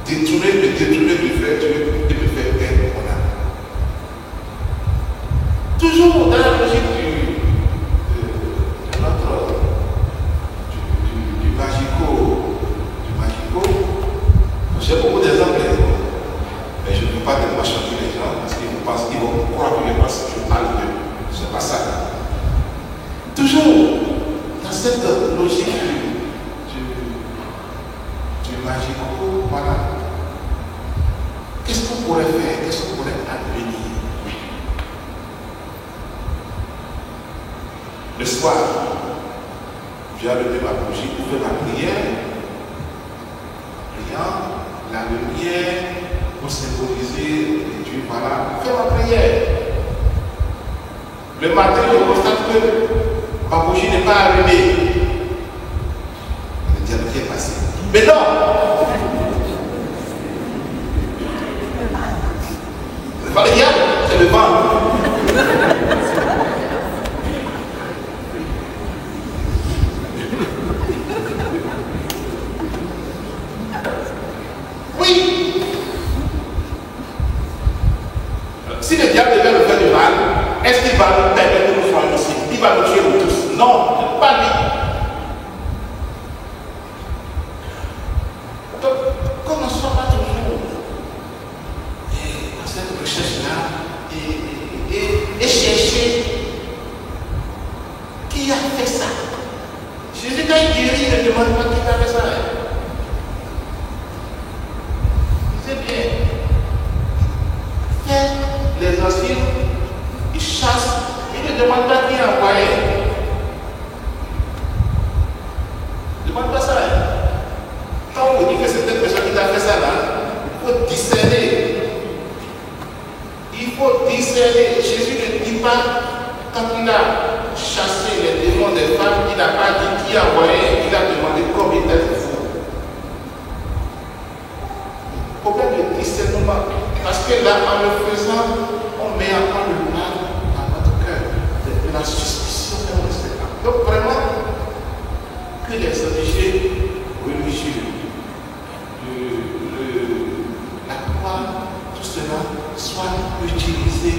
détourner du vrai Dieu et me faire perdre mon âme. Toujours dans la logique du magico, j'ai beaucoup d'exemples, mais je ne peux pas tellement changer les gens parce qu'ils vont croire que je pense que je parle d'eux. C'est pas ça. Toujours dans cette logique du magico, voilà. Qu'est-ce qu'on pourrait faire? Qu'est-ce qu'on pourrait advenir? Le soir, j'ai allumé ma bougie pour faire ma prière. Priant, la lumière pour symboliser Dieu, voilà, faire ma prière. Le matin, je constate que ma bougie n'est pas allumée. Le diable qui est passé. Mais non! C'est pas le diable, c'est le vent. Si le diable devait nous faire du mal, est-ce qu'il va nous permettre que nous soyons ici? Il va nous tuer nous tous. Non, pas lui. Donc, commençons pas toujours dans cette recherche-là et chercher qui a fait ça. Jésus, quand il guérit, il ne demande pas qui a fait ça. C'est bien. Fait les anciens, ils chassent, ils ne demandent pas qui a envoyé. Ils ne demandent pas ça. Quand on vous dit que c'est cette personne qui a fait ça là, il faut discerner. Il faut discerner. Jésus ne dit pas, quand il a chassé les démons des femmes, il n'a pas dit qui a envoyé, il a demandé combien d'êtres fous. Problème de discernement. Parce que là, en le faisant, on met encore le mal dans notre cœur, de la suspicion et on ne sait pas. Donc vraiment, que les objets religieux, la croix, tout cela, soit utilisé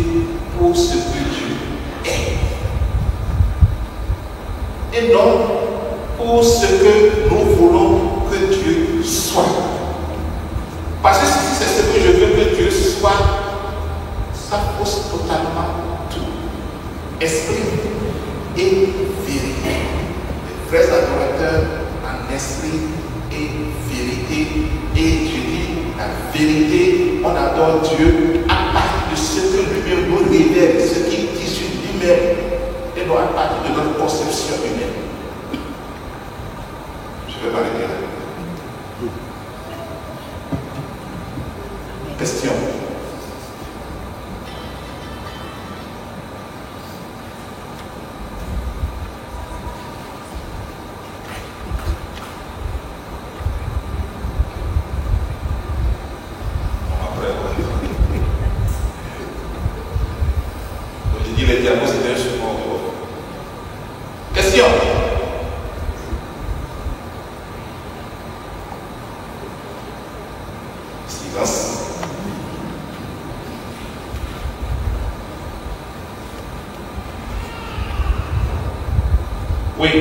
pour ce que Dieu est. Et non pour ce que nous voulons que Dieu soit. Parce que si c'est ce que je veux que Dieu soit, ça pose totalement tout. Esprit et vérité. Les vrais adorateurs en esprit et vérité. Et je dis la vérité, on adore Dieu à partir de ce que lui-même nous révèle, ce qu'il dit sur lui-même, et non à partir de notre conception humaine. Je vais m'arrêter là. Question. Je dis les diamants, c'est un support. Question. Silence. Oui.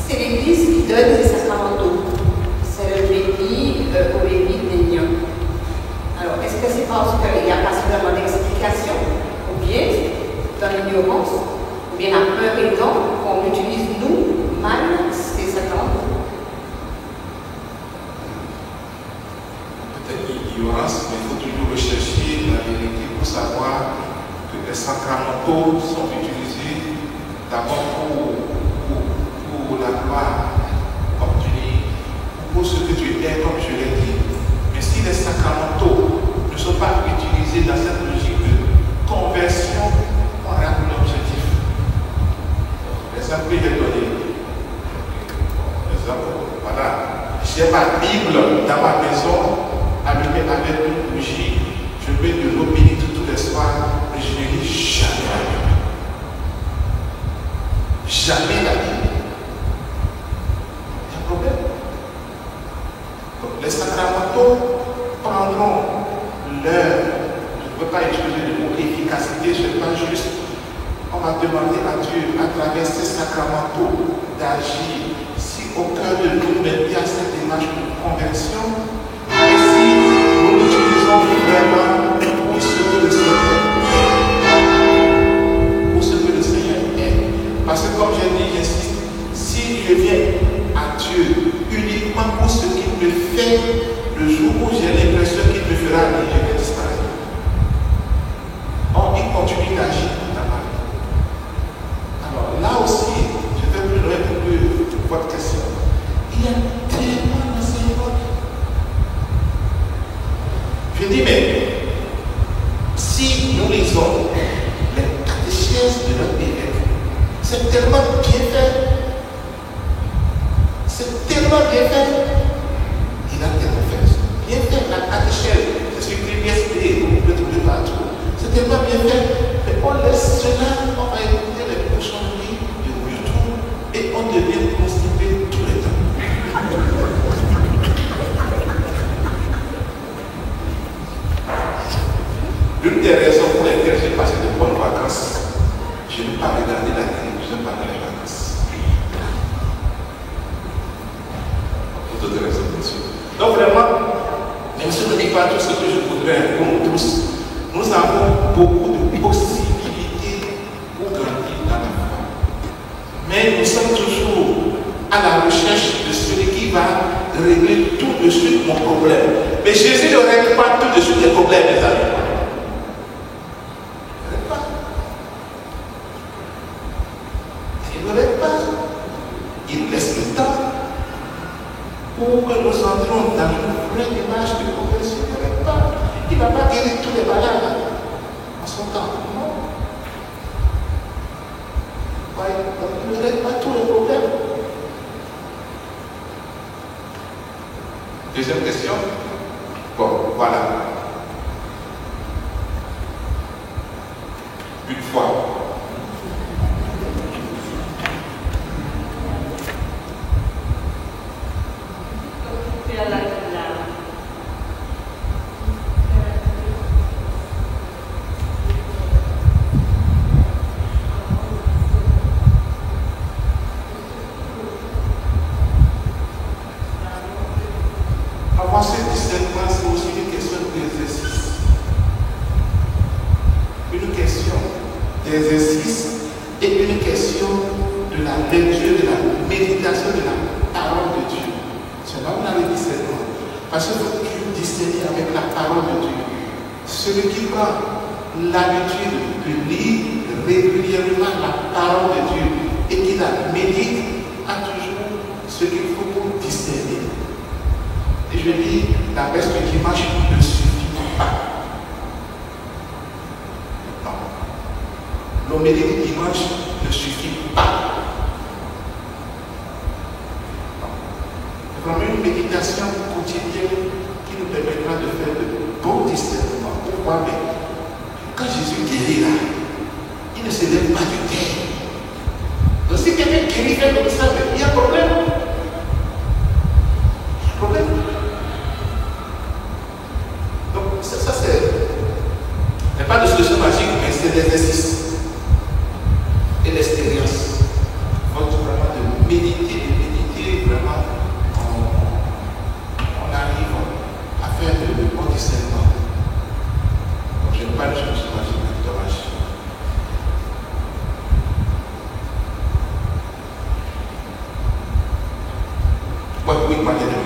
C'est l'Église qui donne les sacramentaux. C'est le béni au béni des lions. Alors, est-ce que c'est parce qu'il n'y a pas suffisamment d'explication, ou bien dans l'ignorance, ou bien la peur étant qu'on utilise nous mal ces sacramentaux? Peut-être l'ignorance, mais il faut toujours rechercher la vérité pour savoir que les sacramentaux sont utilisés d'abord pour la gloire, comme tu dis, pour ce que tu es, comme je l'ai dit. Mais si les sacramentaux ne sont pas utilisés dans cette logique de conversion, on rate l'objectif. L'exemple que j'ai donné. L'exemple, voilà. J'ai ma Bible dans ma maison, allumée avec une bougie. Je mets de l'eau bénite tous les soirs, mais je ne lis jamais la Bible. Jamais la Bible. Donc, les sacramentaux prendront leur, je ne peux pas utiliser le mot efficacité, je ne pas juste, on va demander à Dieu, à travers ces sacramentaux, d'agir. Si au cœur de nous, il y a cette démarche de conversion, et si nous l'utilisons vraiment pour ce que le Seigneur est. Pour ce que le Seigneur est. Parce que comme j'ai dit, j'insiste, si je viens à Dieu uniquement pour ce qu'il me fait, le jour où j'ai l'impression qu'il me fera aller, je vais disparaître. Or, il continue d'agir dans ma vie. Alors là aussi, je vais plus loin pour votre question. Il y a tellement d'enseignements. Je dis, mais si nous lisons C'est tellement bien fait. C'est tellement bien fait. Il a tellement fait. Bien fait, la catéchèse, c'est ce qui est BSP, on peut trouver partout. C'est tellement bien fait. Mais on laisse cela, on va écouter les cochonneries de YouTube et on devient constipé tous les temps. L'une des raisons pour lesquelles j'ai passé de bonnes vacances, je n'ai pas regardé la télévision pendant les vacances. Pour d'autres raisons, bien sûr. Donc vraiment, même si je ne dis pas tout ce que je voudrais pour nous tous, nous avons beaucoup de possibilités pour grandir dans la foi. Mais nous sommes toujours à la recherche de celui qui va régler tout de suite mon problème. Mais Jésus ne règle pas tout de suite les problèmes, les amis. Il laisse le temps pour que nous entrions dans une vraie démarche de progression. Il ne va pas guérir tous les malades en son temps. Non. Il ne règle pas tous les problèmes. Deuxième question. Bon, voilà. Une fois. Avancer discernement, c'est aussi une question d'exercice. Une question d'exercice et une question de la lecture, de la méditation de la parole de Dieu. C'est là où on a le discernement. Parce que vous pouvez discerner avec la parole de Dieu. Celui qui prend l'habitude de lire régulièrement la parole de Dieu et qui la médite a toujours ce qu'il faut pour discerner. Et je dis, la messe du dimanche ne suffit pas. Non. L'homélie du dimanche ne suffit pas. Non. C'est vraiment une méditation quotidienne qui nous permettra de faire de bons discernements. Pourquoi? Mais quand Jésus guérit là, il ne se lève pas du terre. Donc si quelqu'un guérit comme ça, il y a un problème. Il y a un problème. Donc ça c'est pas de solution magique, mais c'est l'exercice et l'expérience. Il faut vraiment de méditer vraiment. On arrive à faire de bons discernements. Donc je n'ai pas de solution magique, mais dommage. Oui, moi j'ai donné.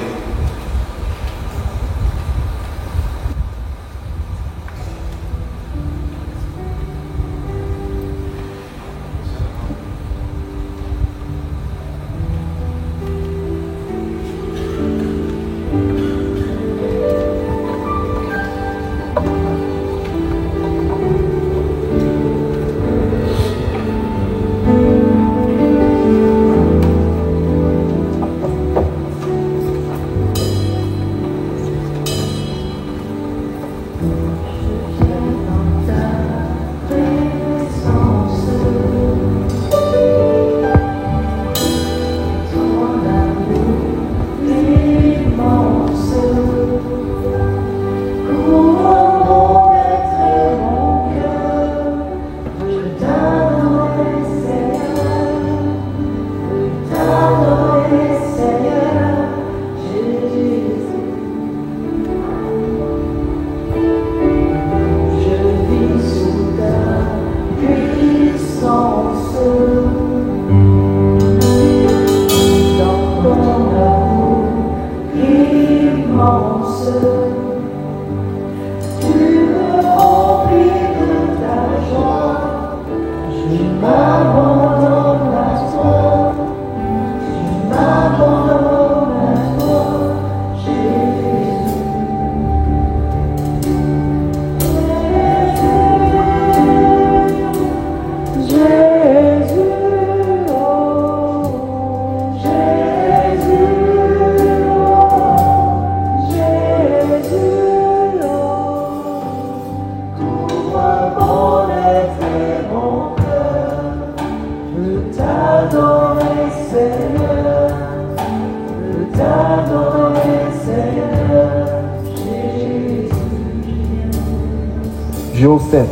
Numéro 7.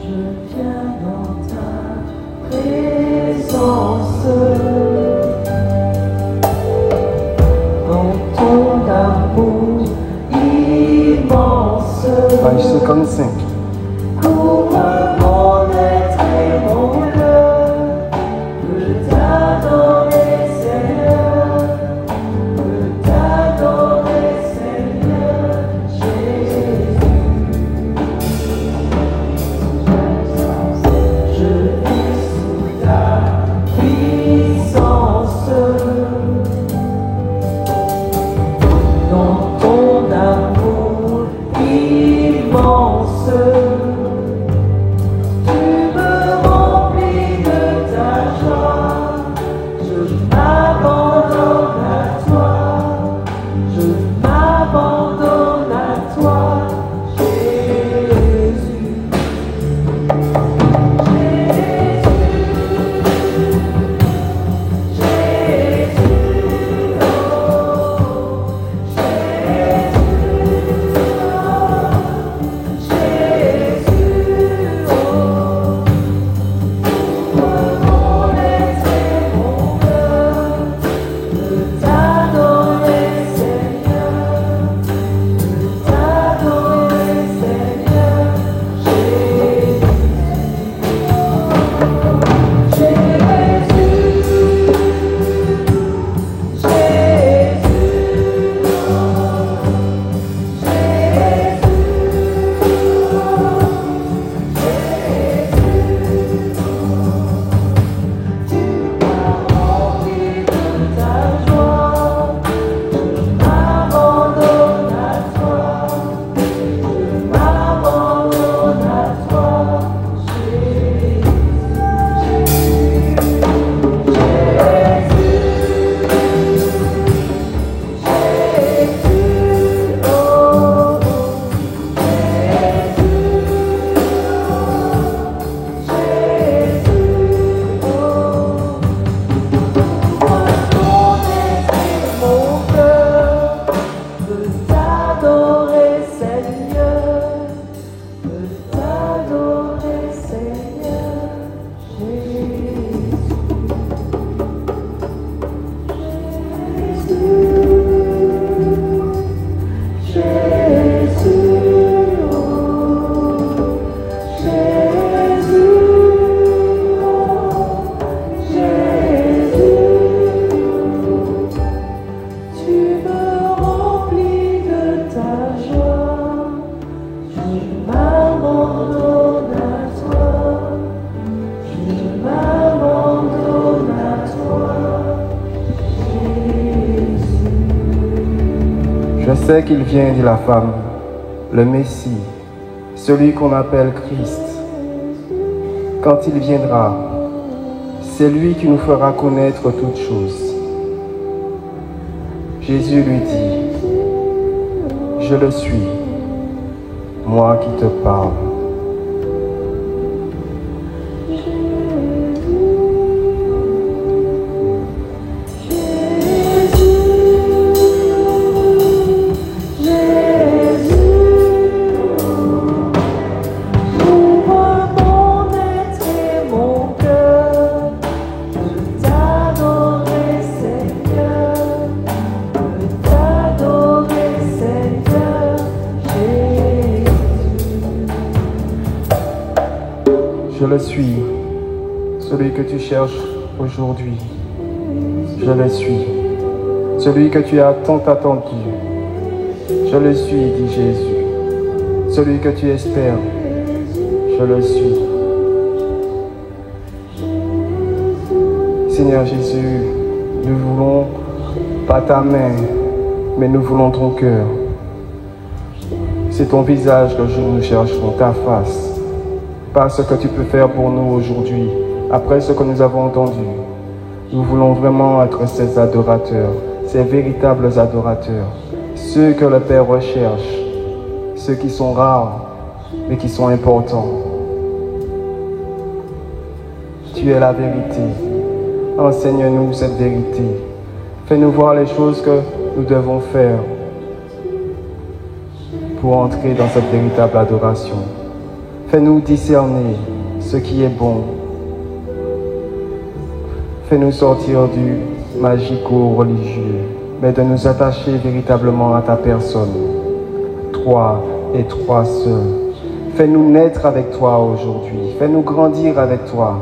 Je viens dans ta présence, dans ton amour immense. Page 55. Couvre mon être et mon cœur, de t'adorer Seigneur, de t'adorer Seigneur Jésus. Je vis sous ta puissance, dans ton amour immense. Tu me remplis de ta joie, je m'abandonne à toi, je m'abandonne à toi, Jésus. Je sais qu'il vient, dit la femme, le Messie, celui qu'on appelle Christ. Quand il viendra, c'est lui qui nous fera connaître toutes choses. Jésus lui dit, je le suis, moi qui te parle. Je le suis, celui que tu cherches aujourd'hui. Je le suis, celui que tu as tant attendu. Je le suis, dit Jésus, celui que tu espères. Je le suis. Seigneur Jésus, nous voulons pas ta main, mais nous voulons ton cœur. C'est ton visage que nous cherchons, ta face. Pas ce que tu peux faire pour nous aujourd'hui, après ce que nous avons entendu. Nous voulons vraiment être ces adorateurs, ces véritables adorateurs, ceux que le Père recherche, ceux qui sont rares, mais qui sont importants. Tu es la vérité. Enseigne-nous cette vérité. Fais-nous voir les choses que nous devons faire pour entrer dans cette véritable adoration. Fais-nous discerner ce qui est bon. Fais-nous sortir du magico-religieux, mais de nous attacher véritablement à ta personne, toi et toi seul. Fais-nous naître avec toi aujourd'hui. Fais-nous grandir avec toi.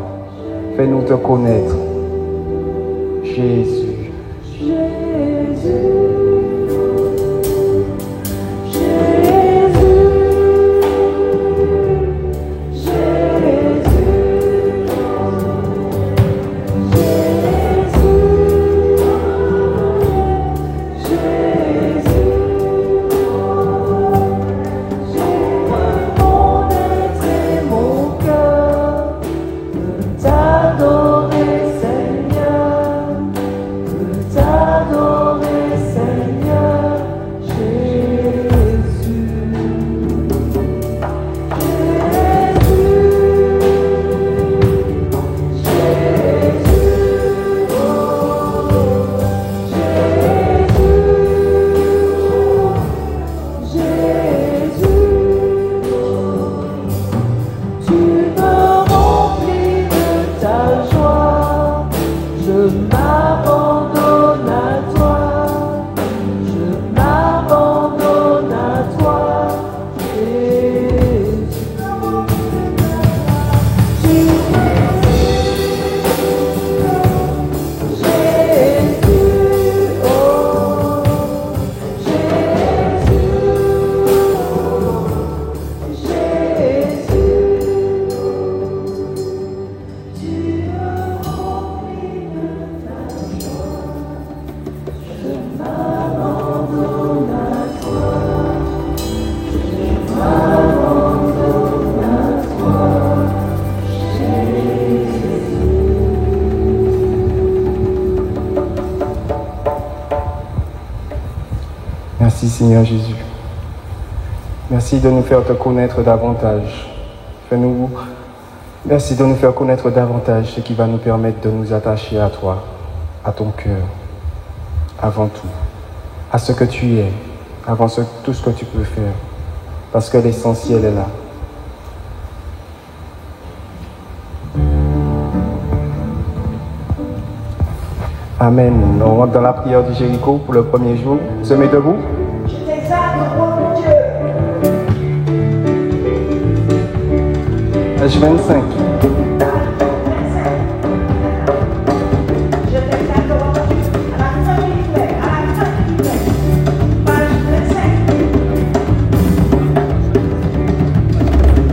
Fais-nous te connaître. Jésus. Merci Seigneur Jésus. Merci de nous faire te connaître davantage. Merci de nous faire connaître davantage ce qui va nous permettre de nous attacher à toi, à ton cœur, avant tout, à ce que tu es, avant tout ce que tu peux faire, parce que l'essentiel est là. Amen. On rentre dans la prière du Jéricho pour le premier jour. On se met debout. Je t'exalte, mon Dieu. Page 25. Je t'exalte, mon Dieu. À la fin du livret, à la fin du livret. Page 25.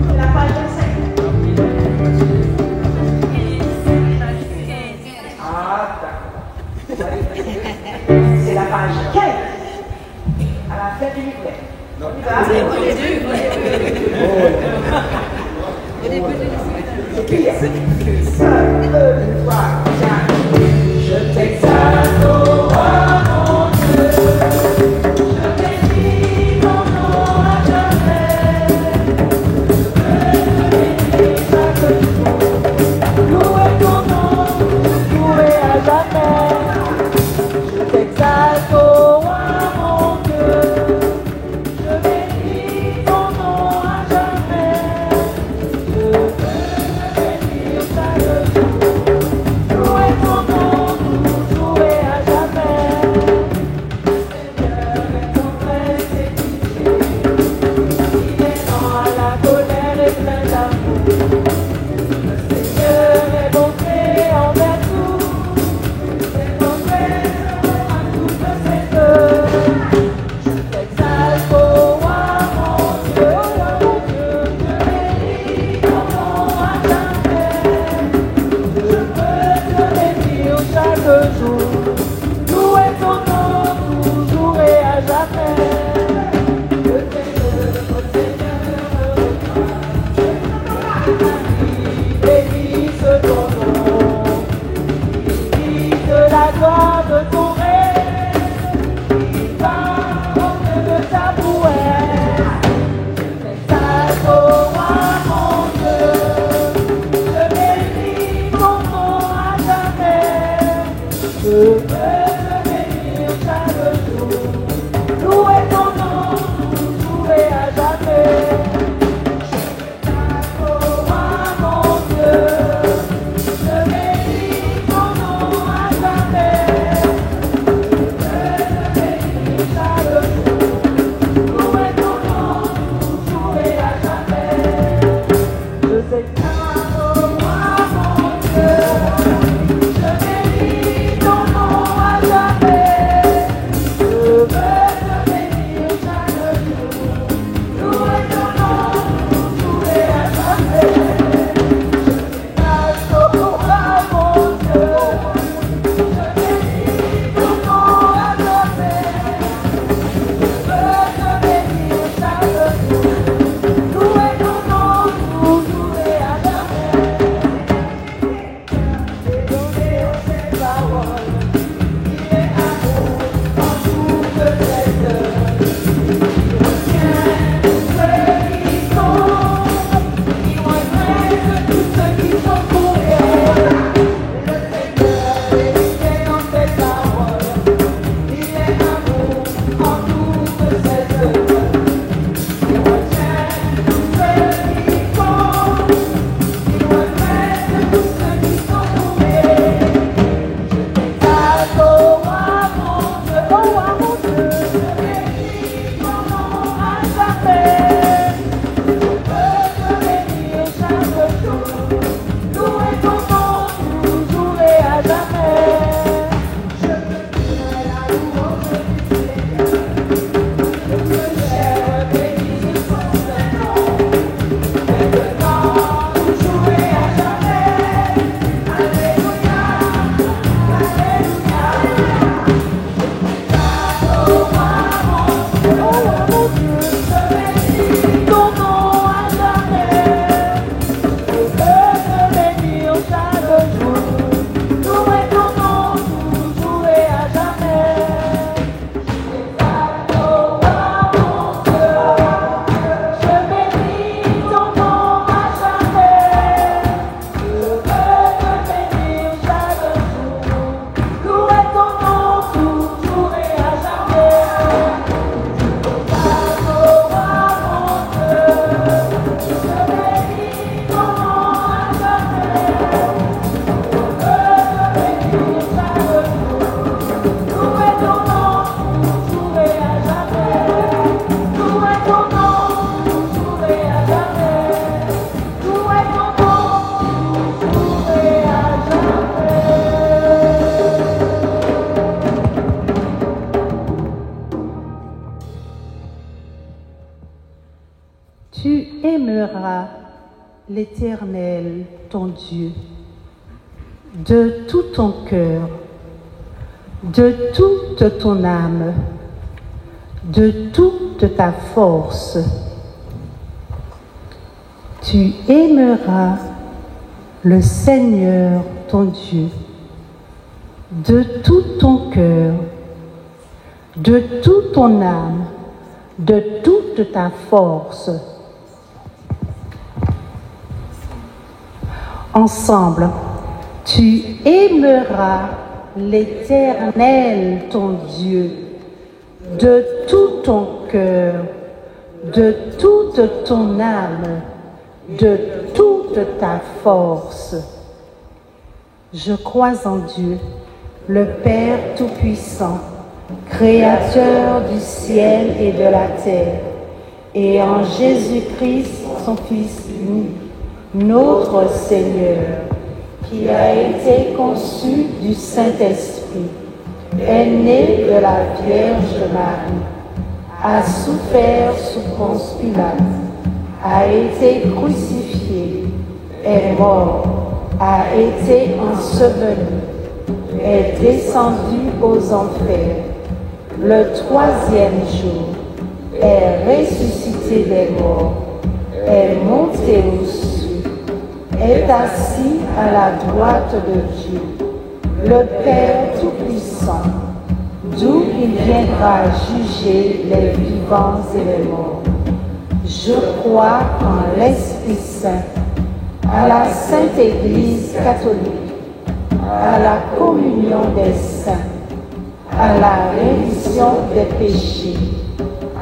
C'est la page 25. Ah, d'accord. C'est la page 15. À la fin du livret. Je t'exalte, oh roi, mon Dieu. Je bénis ton nom à jamais. Je te bénis chaque jour. Louer ton nom, louer à jamais. Je t'exalte, oh roi, mon Dieu. Je bénis ton nom à jamais. Je veux te bénir chaque jour. Louer ton nom, toujours et à jamais. Le Seigneur est tendresse et pitié. Il est lent à la colère et plein d'amour. Le Seigneur est bonté envers nous. Ses promesses seront à toutes ses œuvres. Je t'exalte, oh roi, mon Dieu. Je bénis ton nom à jamais. Je veux te bénir chaque jour. Louer ton nom toujours et à jamais. Le Seigneur me reçoit. l'Éternel, ton Dieu, de tout ton cœur, de toute ton âme, de toute ta force. Tu aimeras le Seigneur, ton Dieu, de tout ton cœur, de toute ton âme, de toute ta force. Ensemble, tu aimeras l'Éternel, ton Dieu, de tout ton cœur, de toute ton âme, de toute ta force. Je crois en Dieu, le Père Tout-Puissant, Créateur du ciel et de la terre, et en Jésus-Christ, son Fils unique, notre Seigneur, qui a été conçu du Saint-Esprit, est né de la Vierge Marie, a souffert sous Ponce Pilate, a été crucifié, est mort, a été enseveli, est descendu aux enfers, le troisième jour, est ressuscité des morts, est monté aux cieux, est assis à la droite de Dieu, le Père Tout-Puissant, d'où il viendra juger les vivants et les morts. Je crois en l'Esprit Saint, à la Sainte Église catholique, à la communion des saints, à la rémission des péchés,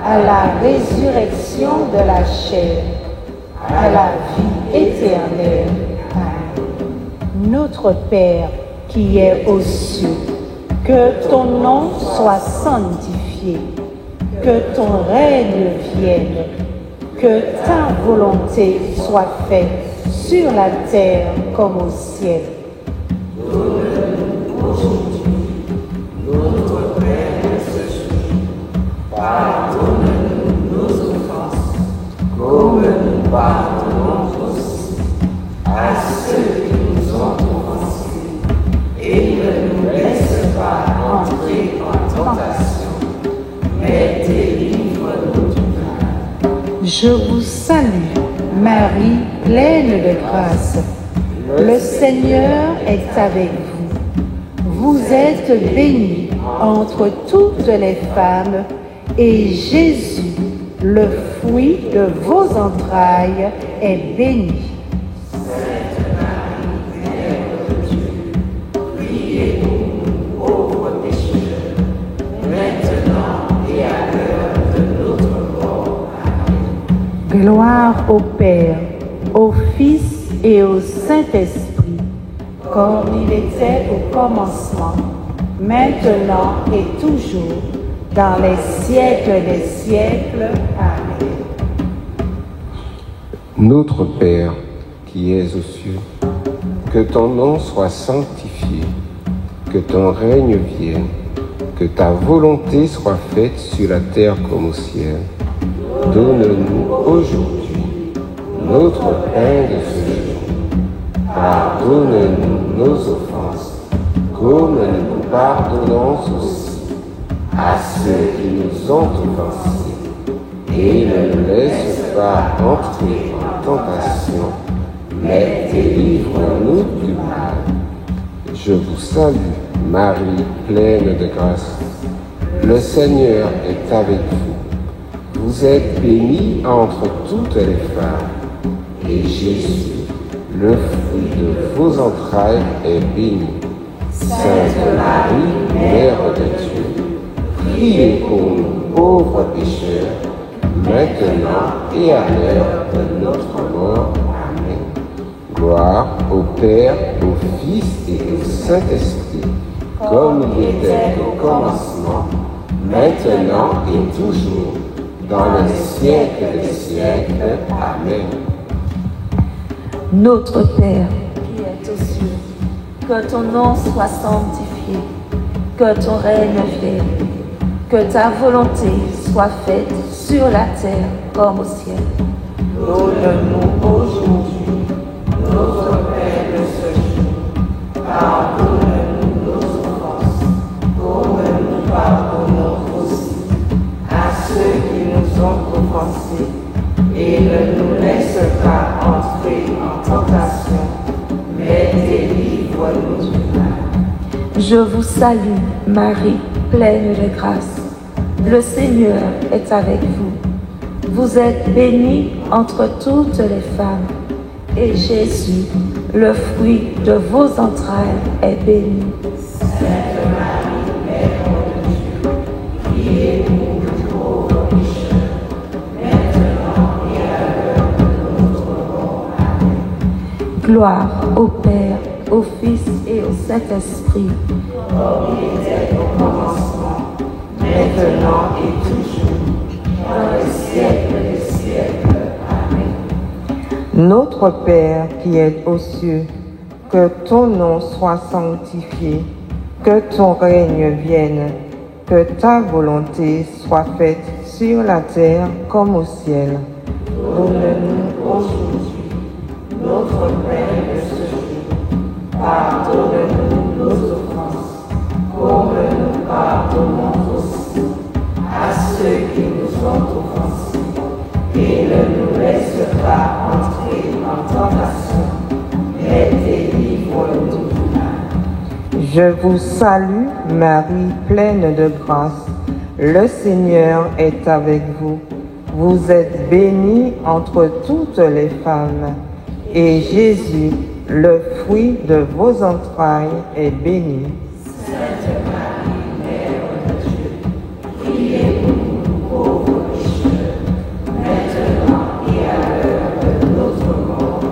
à la résurrection de la chair, à la vie éternelle. Amen. Notre Père qui es aux cieux, que ton nom soit sanctifié, que ton règne vienne, que ta volonté soit faite sur la terre comme au ciel. Donne-nous aujourd'hui notre pain de ce jour. Pardonne-nous nos offenses, comme nous pardonnons aussi à ceux qui nous ont offensés. Et ne nous laisse pas entrer en tentation, mais délivre-nous du mal. Je vous salue, Marie, pleine de grâce. Le Seigneur est avec vous. Vous êtes bénie entre toutes les femmes, et Jésus, le fruit de vos entrailles, est béni. Sainte Marie, Mère de Dieu, priez pour nous pauvres pécheurs, maintenant et à l'heure de notre mort. Amen. Gloire au Père, au Fils et au Saint-Esprit, comme il était au commencement, maintenant et toujours, dans les siècles des siècles. Amen. Notre Père, qui es aux cieux, que ton nom soit sanctifié, que ton règne vienne, que ta volonté soit faite sur la terre comme au ciel. Donne-nous aujourd'hui notre pain de ce jour. Pardonne-nous nos offenses, comme nous pardonnons aussi à ceux qui nous ont offensés. Et ne nous laisse pas entrer en tentation, mais délivre-nous du mal. Je vous salue, Marie, pleine de grâce. Le Seigneur est avec vous. Vous êtes bénie entre toutes les femmes, et Jésus, le fruit de vos entrailles, est béni. Sainte Marie, Mère de Dieu, priez pour nous pauvres pécheurs, maintenant et à l'heure de notre mort. Amen. Gloire au Père, au Fils et au Saint-Esprit, comme il était au commencement, maintenant et toujours, dans les siècles des siècles. Amen. Notre Père, qui es aux cieux, que ton nom soit sanctifié, que ton règne vienne, que ta volonté soit faite sur la terre comme au ciel. Donne-nous aujourd'hui en tentation, mais délivre-nous du mal. Je vous salue, Marie, pleine de grâce. Le Seigneur est avec vous. Vous êtes bénie entre toutes les femmes, et Jésus, le fruit de vos entrailles, est béni. Sainte Marie, Mère de Dieu, priez pour nous pauvres pécheurs, maintenant et à l'heure de notre mort. Amen. Gloire au Père, au Fils et au Saint-Esprit, comme il était au commencement, maintenant et toujours, dans les siècles des siècles. Amen. Notre Père qui es aux cieux, que ton nom soit sanctifié, que ton règne vienne, que ta volonté soit faite sur la terre comme au ciel. Donne-nous aujourd'hui notre pain de ce jour. Pardonne-nous nos offenses, comme nous pardonnons aussi à ceux qui nous ont offensés. Et ne nous laisse pas entrer en tentation, mais délivre-nous du mal. Je vous salue, Marie, pleine de grâce. Le Seigneur est avec vous. Vous êtes bénie entre toutes les femmes, et Jésus, le fruit de vos entrailles, est béni. Sainte Marie, Mère de Dieu, priez pour nous pauvres pécheurs, maintenant et à l'heure de notre mort.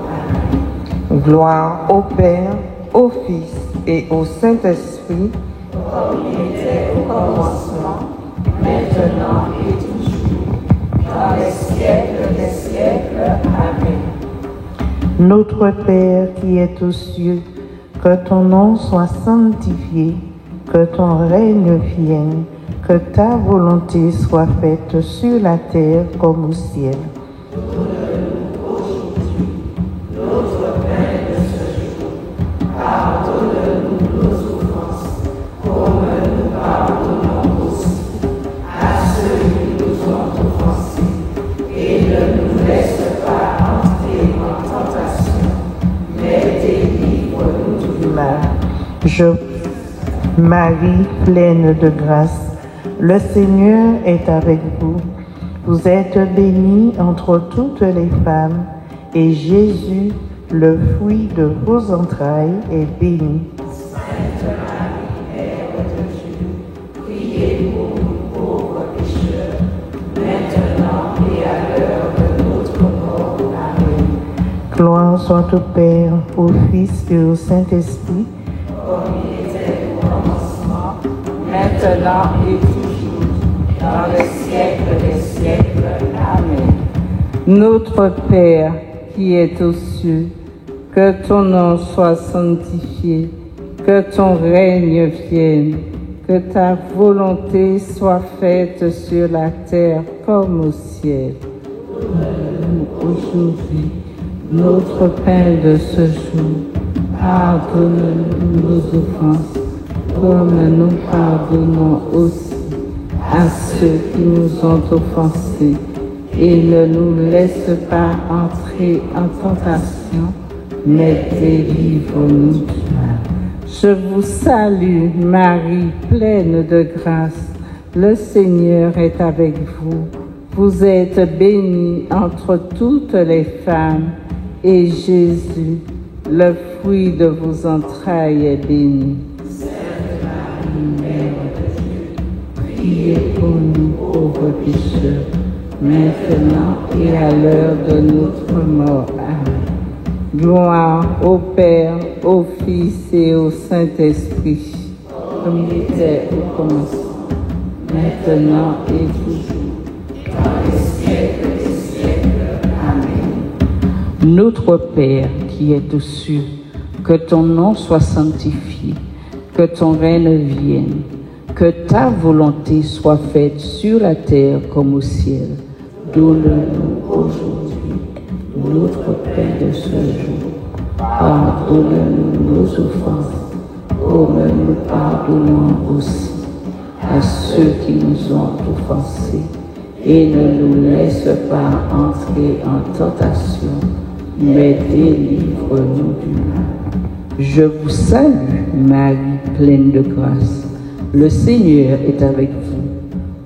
Amen. Gloire au Père, au Fils et au Saint-Esprit, Comme il était au commencement, maintenant et toujours, dans les siècles des siècles. Amen. Notre Père qui es aux cieux, que ton nom soit sanctifié, que ton règne vienne, que ta volonté soit faite sur la terre comme au ciel. Donne-nous aujourd'hui notre pain de ce jour. Pardonne-nous nos offenses, comme nous pardonnons aussi à ceux qui nous ont offensés. Et ne nous laisse pas entrer en tentation, mais délivre-nous du mal. Marie, pleine de grâce, le Seigneur est avec vous. Vous êtes bénie entre toutes les femmes, et Jésus, le fruit de vos entrailles, est béni. Sainte Marie, Mère de Dieu, priez pour nous pauvres pécheurs, maintenant et à l'heure de notre mort. Amen. Gloire soit au Père, au Fils et au Saint-Esprit, Comme il était au commencement, maintenant et toujours, dans les siècles des siècles. Amen. Notre Père qui es aux cieux, que ton nom soit sanctifié, que ton règne vienne, que ta volonté soit faite sur la terre comme au ciel. Donne-nous aujourd'hui notre pain de ce jour. Pardonne-nous nos offenses, comme nous pardonnons aussi à ceux qui nous ont offensés. Et ne nous laisse pas entrer en tentation, mais délivre-nous du mal. Je vous salue, Marie, pleine de grâce. Le Seigneur est avec vous. Vous êtes bénie entre toutes les femmes, et Jésus, le fruit de vos entrailles, est béni. Sainte Marie, Mère de Dieu, Priez pour nous pauvres pécheurs, maintenant et à l'heure de notre mort. Amen. Gloire au Père, au Fils et au Saint-Esprit, comme il était au commencement, maintenant et toujours, dans les siècles des siècles. Amen. Notre Père qui es aux cieux, que ton nom soit sanctifié, que ton règne vienne, que ta volonté soit faite sur la terre comme au ciel. Donne-nous aujourd'hui notre pain de ce jour. Pardonne-nous nos offenses, comme nous pardonnons aussi à ceux qui nous ont offensés. Et ne nous laisse pas entrer en tentation, mais délivre-nous du mal. Je vous salue, Marie, pleine de grâce. Le Seigneur est avec vous.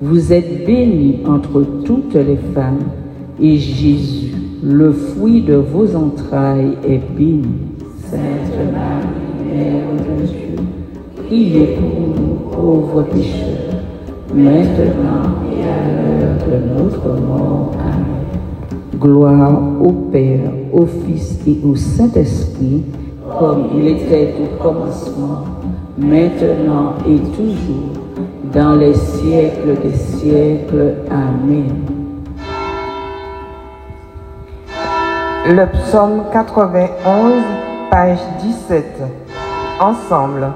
Vous êtes bénie entre toutes les femmes, et Jésus, le fruit de vos entrailles, est béni. Sainte Marie, Mère de Dieu, priez pour nous pauvres pécheurs, maintenant et à l'heure de notre mort. Amen. Gloire au Père, au Fils et au Saint-Esprit, comme il était au commencement, maintenant et toujours, dans les siècles des siècles. Amen. Le psaume 91, page 17. Ensemble.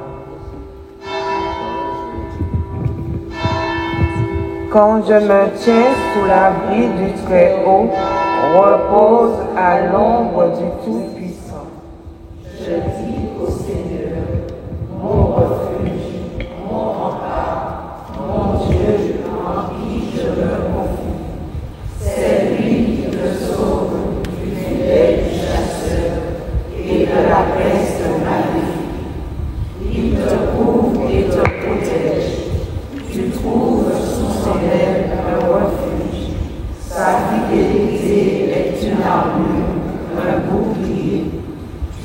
Quand je me tiens sous l'abri du Très-Haut, repose à l'ombre du Tout-Puissant. Je dis au Seigneur, mon refuge, mon rempart, mon Dieu en qui je me confie. C'est lui qui me sauve du filet du chasseur et de la peste maléfique. Il te couvre et te protège. Tu trouves sous son aile un refuge. Sa fidélité est une armure, un bouclier.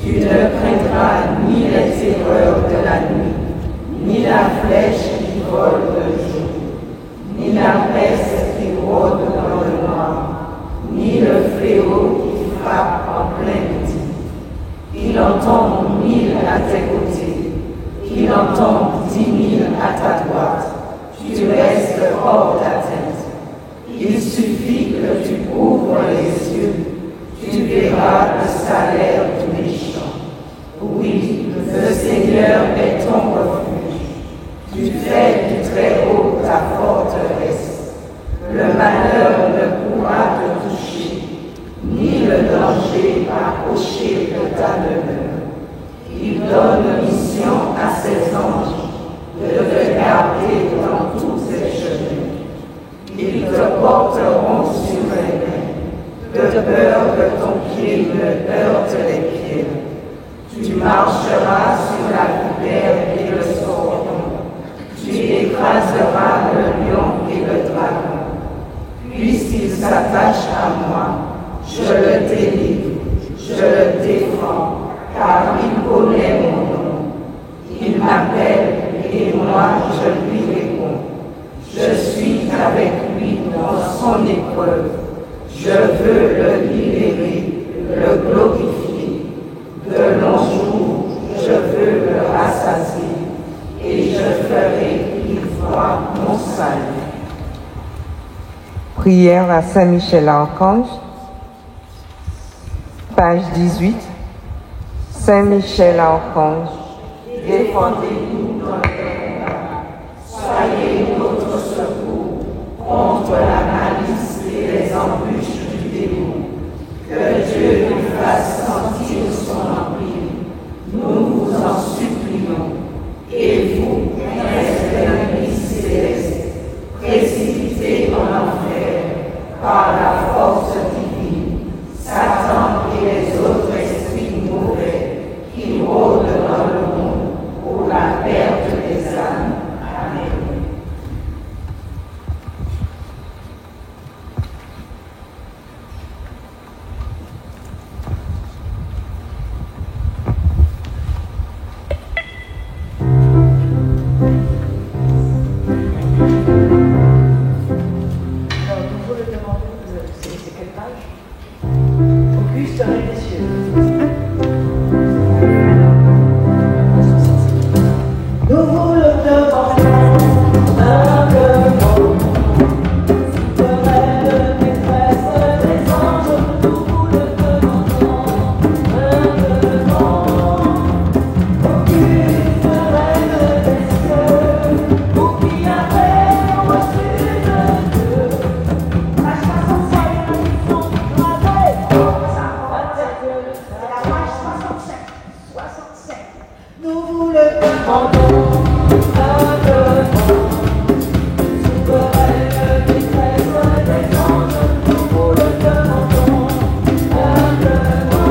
Tu ne craindras ni les terreurs de la nuit, ni la flèche qui vole de jour, ni la peste qui rôde dans le noir, ni le fléau qui frappe en plein midi. Il en tombe 1000 à tes côtés, il en tombe 10 000 à ta droite. Tu restes hors d'atteinte. Il suffit que tu ouvres les yeux, tu verras le salaire du méchant. Oui, le Seigneur est ton refuge. Tu fais du Très-Haut ta forteresse. Le malheur ne pourra te toucher, ni le danger approcher de ta demeure. Il donne mission à ses anges de te garder dans tous ses chemins. Ils te porteront sur les mains, de peur que ton pied ne heurte les pierres. Tu marcheras sur la vipère et le scorpion. Tu écraseras le lion et le dragon. Puisqu'il s'attache à moi, je le délivre, je le défends, car il connaît mon nom. Il m'appelle et moi je lui réponds. Je suis avec lui dans son épreuve. Je veux le libérer, le glorifier. De longs jours, je veux le rassasier et je ferai qu'il voie mon salut. Prière à Saint-Michel-Archange, page 18. Saint-Michel-Archange, défendez-nous dans les combats. Soyez notre secours contre la malice et les embûches du démon. Que Dieu nous fasse sentir son empire. Nous vous en supplions. Et vous, princes de l'Église céleste, précipitez en enfer par la force divine, Satan et les autres esprits mauvais qui rôdent dans le monde pour la perte des âmes. Amen. Auguste Reine des cieux. Nous vous le demandons humblement. Souveraine maîtresse des anges, nous vous le demandons humblement. Auguste Reine des cieux, vous qui avez reçu de Dieu, page 65, traduction du gravé. Nous vous le demandons humblement. Souveraine maîtresse des anges, nous vous le demandons humblement.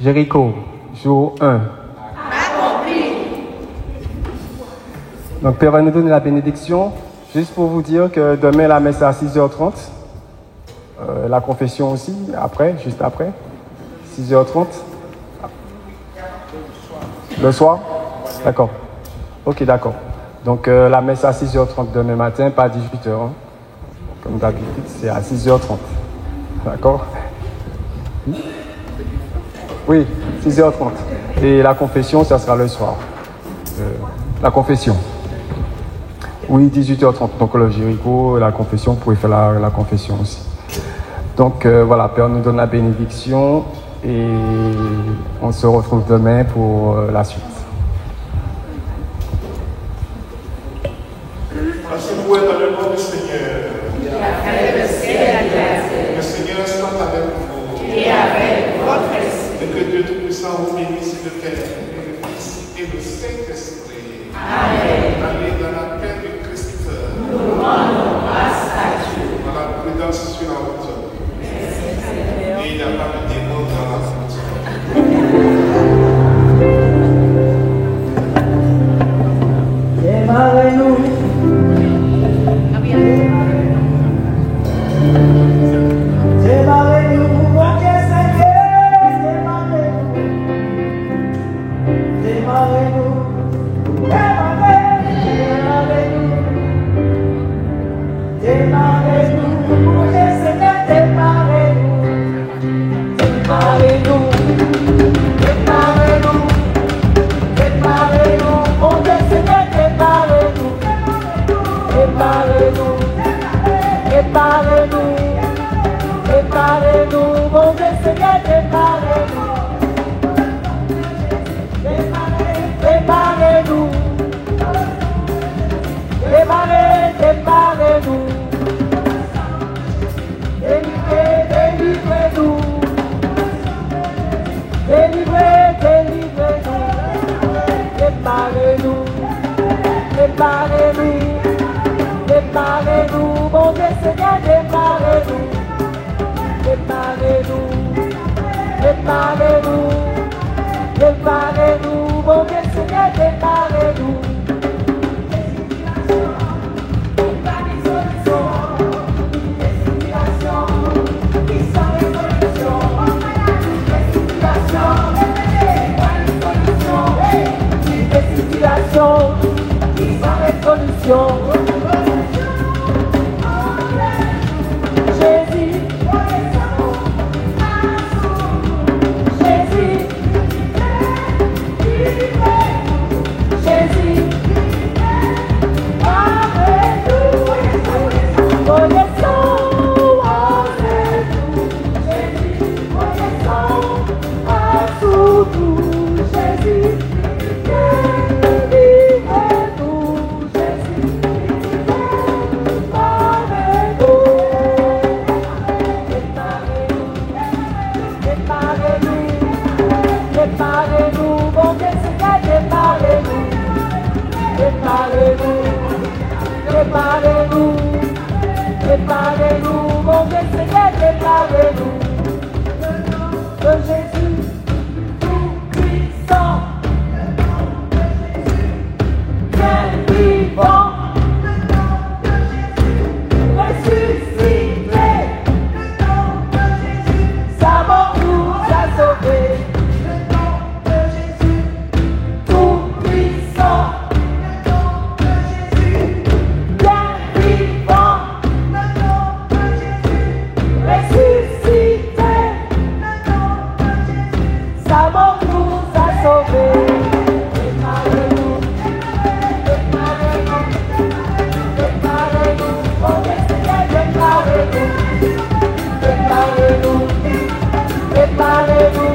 Jéricho, jour 1. Donc, Père va nous donner la bénédiction. Juste pour vous dire que demain, la messe est à 6h30. La confession aussi, après, juste après. 6h30. Le soir? D'accord. Ok, d'accord. Donc, la messe à 6h30 demain matin, pas à 18h. Hein. Comme d'habitude, c'est à 6h30. D'accord? Oui, 6h30. Et la confession, ça sera le soir. La confession. Oui, 18h30. Donc le Jéricho, la confession, vous pouvez faire la confession aussi. Donc voilà, Père nous donne la bénédiction et on se retrouve demain pour la suite. Placez-vous dans le nom du Seigneur. Le Seigneur soit avec vous. Et avec votre esprit. Et que Dieu Tout-Puissant vous bénisse, le Père, le Fils et le Saint-Esprit. Amen. Allez dans la paix de Christ. Nous rendons grâce à Dieu. Dans la prudence sur la route. Et il n'y a pas de démon dans la route. Démarrez-nous. Démarrez-nous, ok Seigneur, démarrez-nous. Démarrez-nous, démarrez-nous, ok Seigneur, démarrez-nous. Démarrez-nous, démarrez-nous, démarrez-nous, ok Seigneur, démarrez-nous. Démarrez-nous, démarrez-nous. Démarrez-nous, mon Dieu Seigneur, démarrez-nous. Démarrez-nous. Démarrez-nous. Délivrez-nous. Délivrez-nous. Démarrez-nous. Démarrez-nous, mon Dieu Seigneur, démarrez-nous. Démarrez-nous, mon Dieu Seigneur, démarrez-nous. Solution. Démarrez-nous, mon Dieu Seigneur, démarrez-nous. De Jésus, tout-puissant, bien vivant, ressuscité, sa mort nous a sauvés. Tout-puissant, bien vivant, ressuscité, sa mort nous a sauvés. Démarrez-nous, mon Dieu Seigneur, démarrez-nous,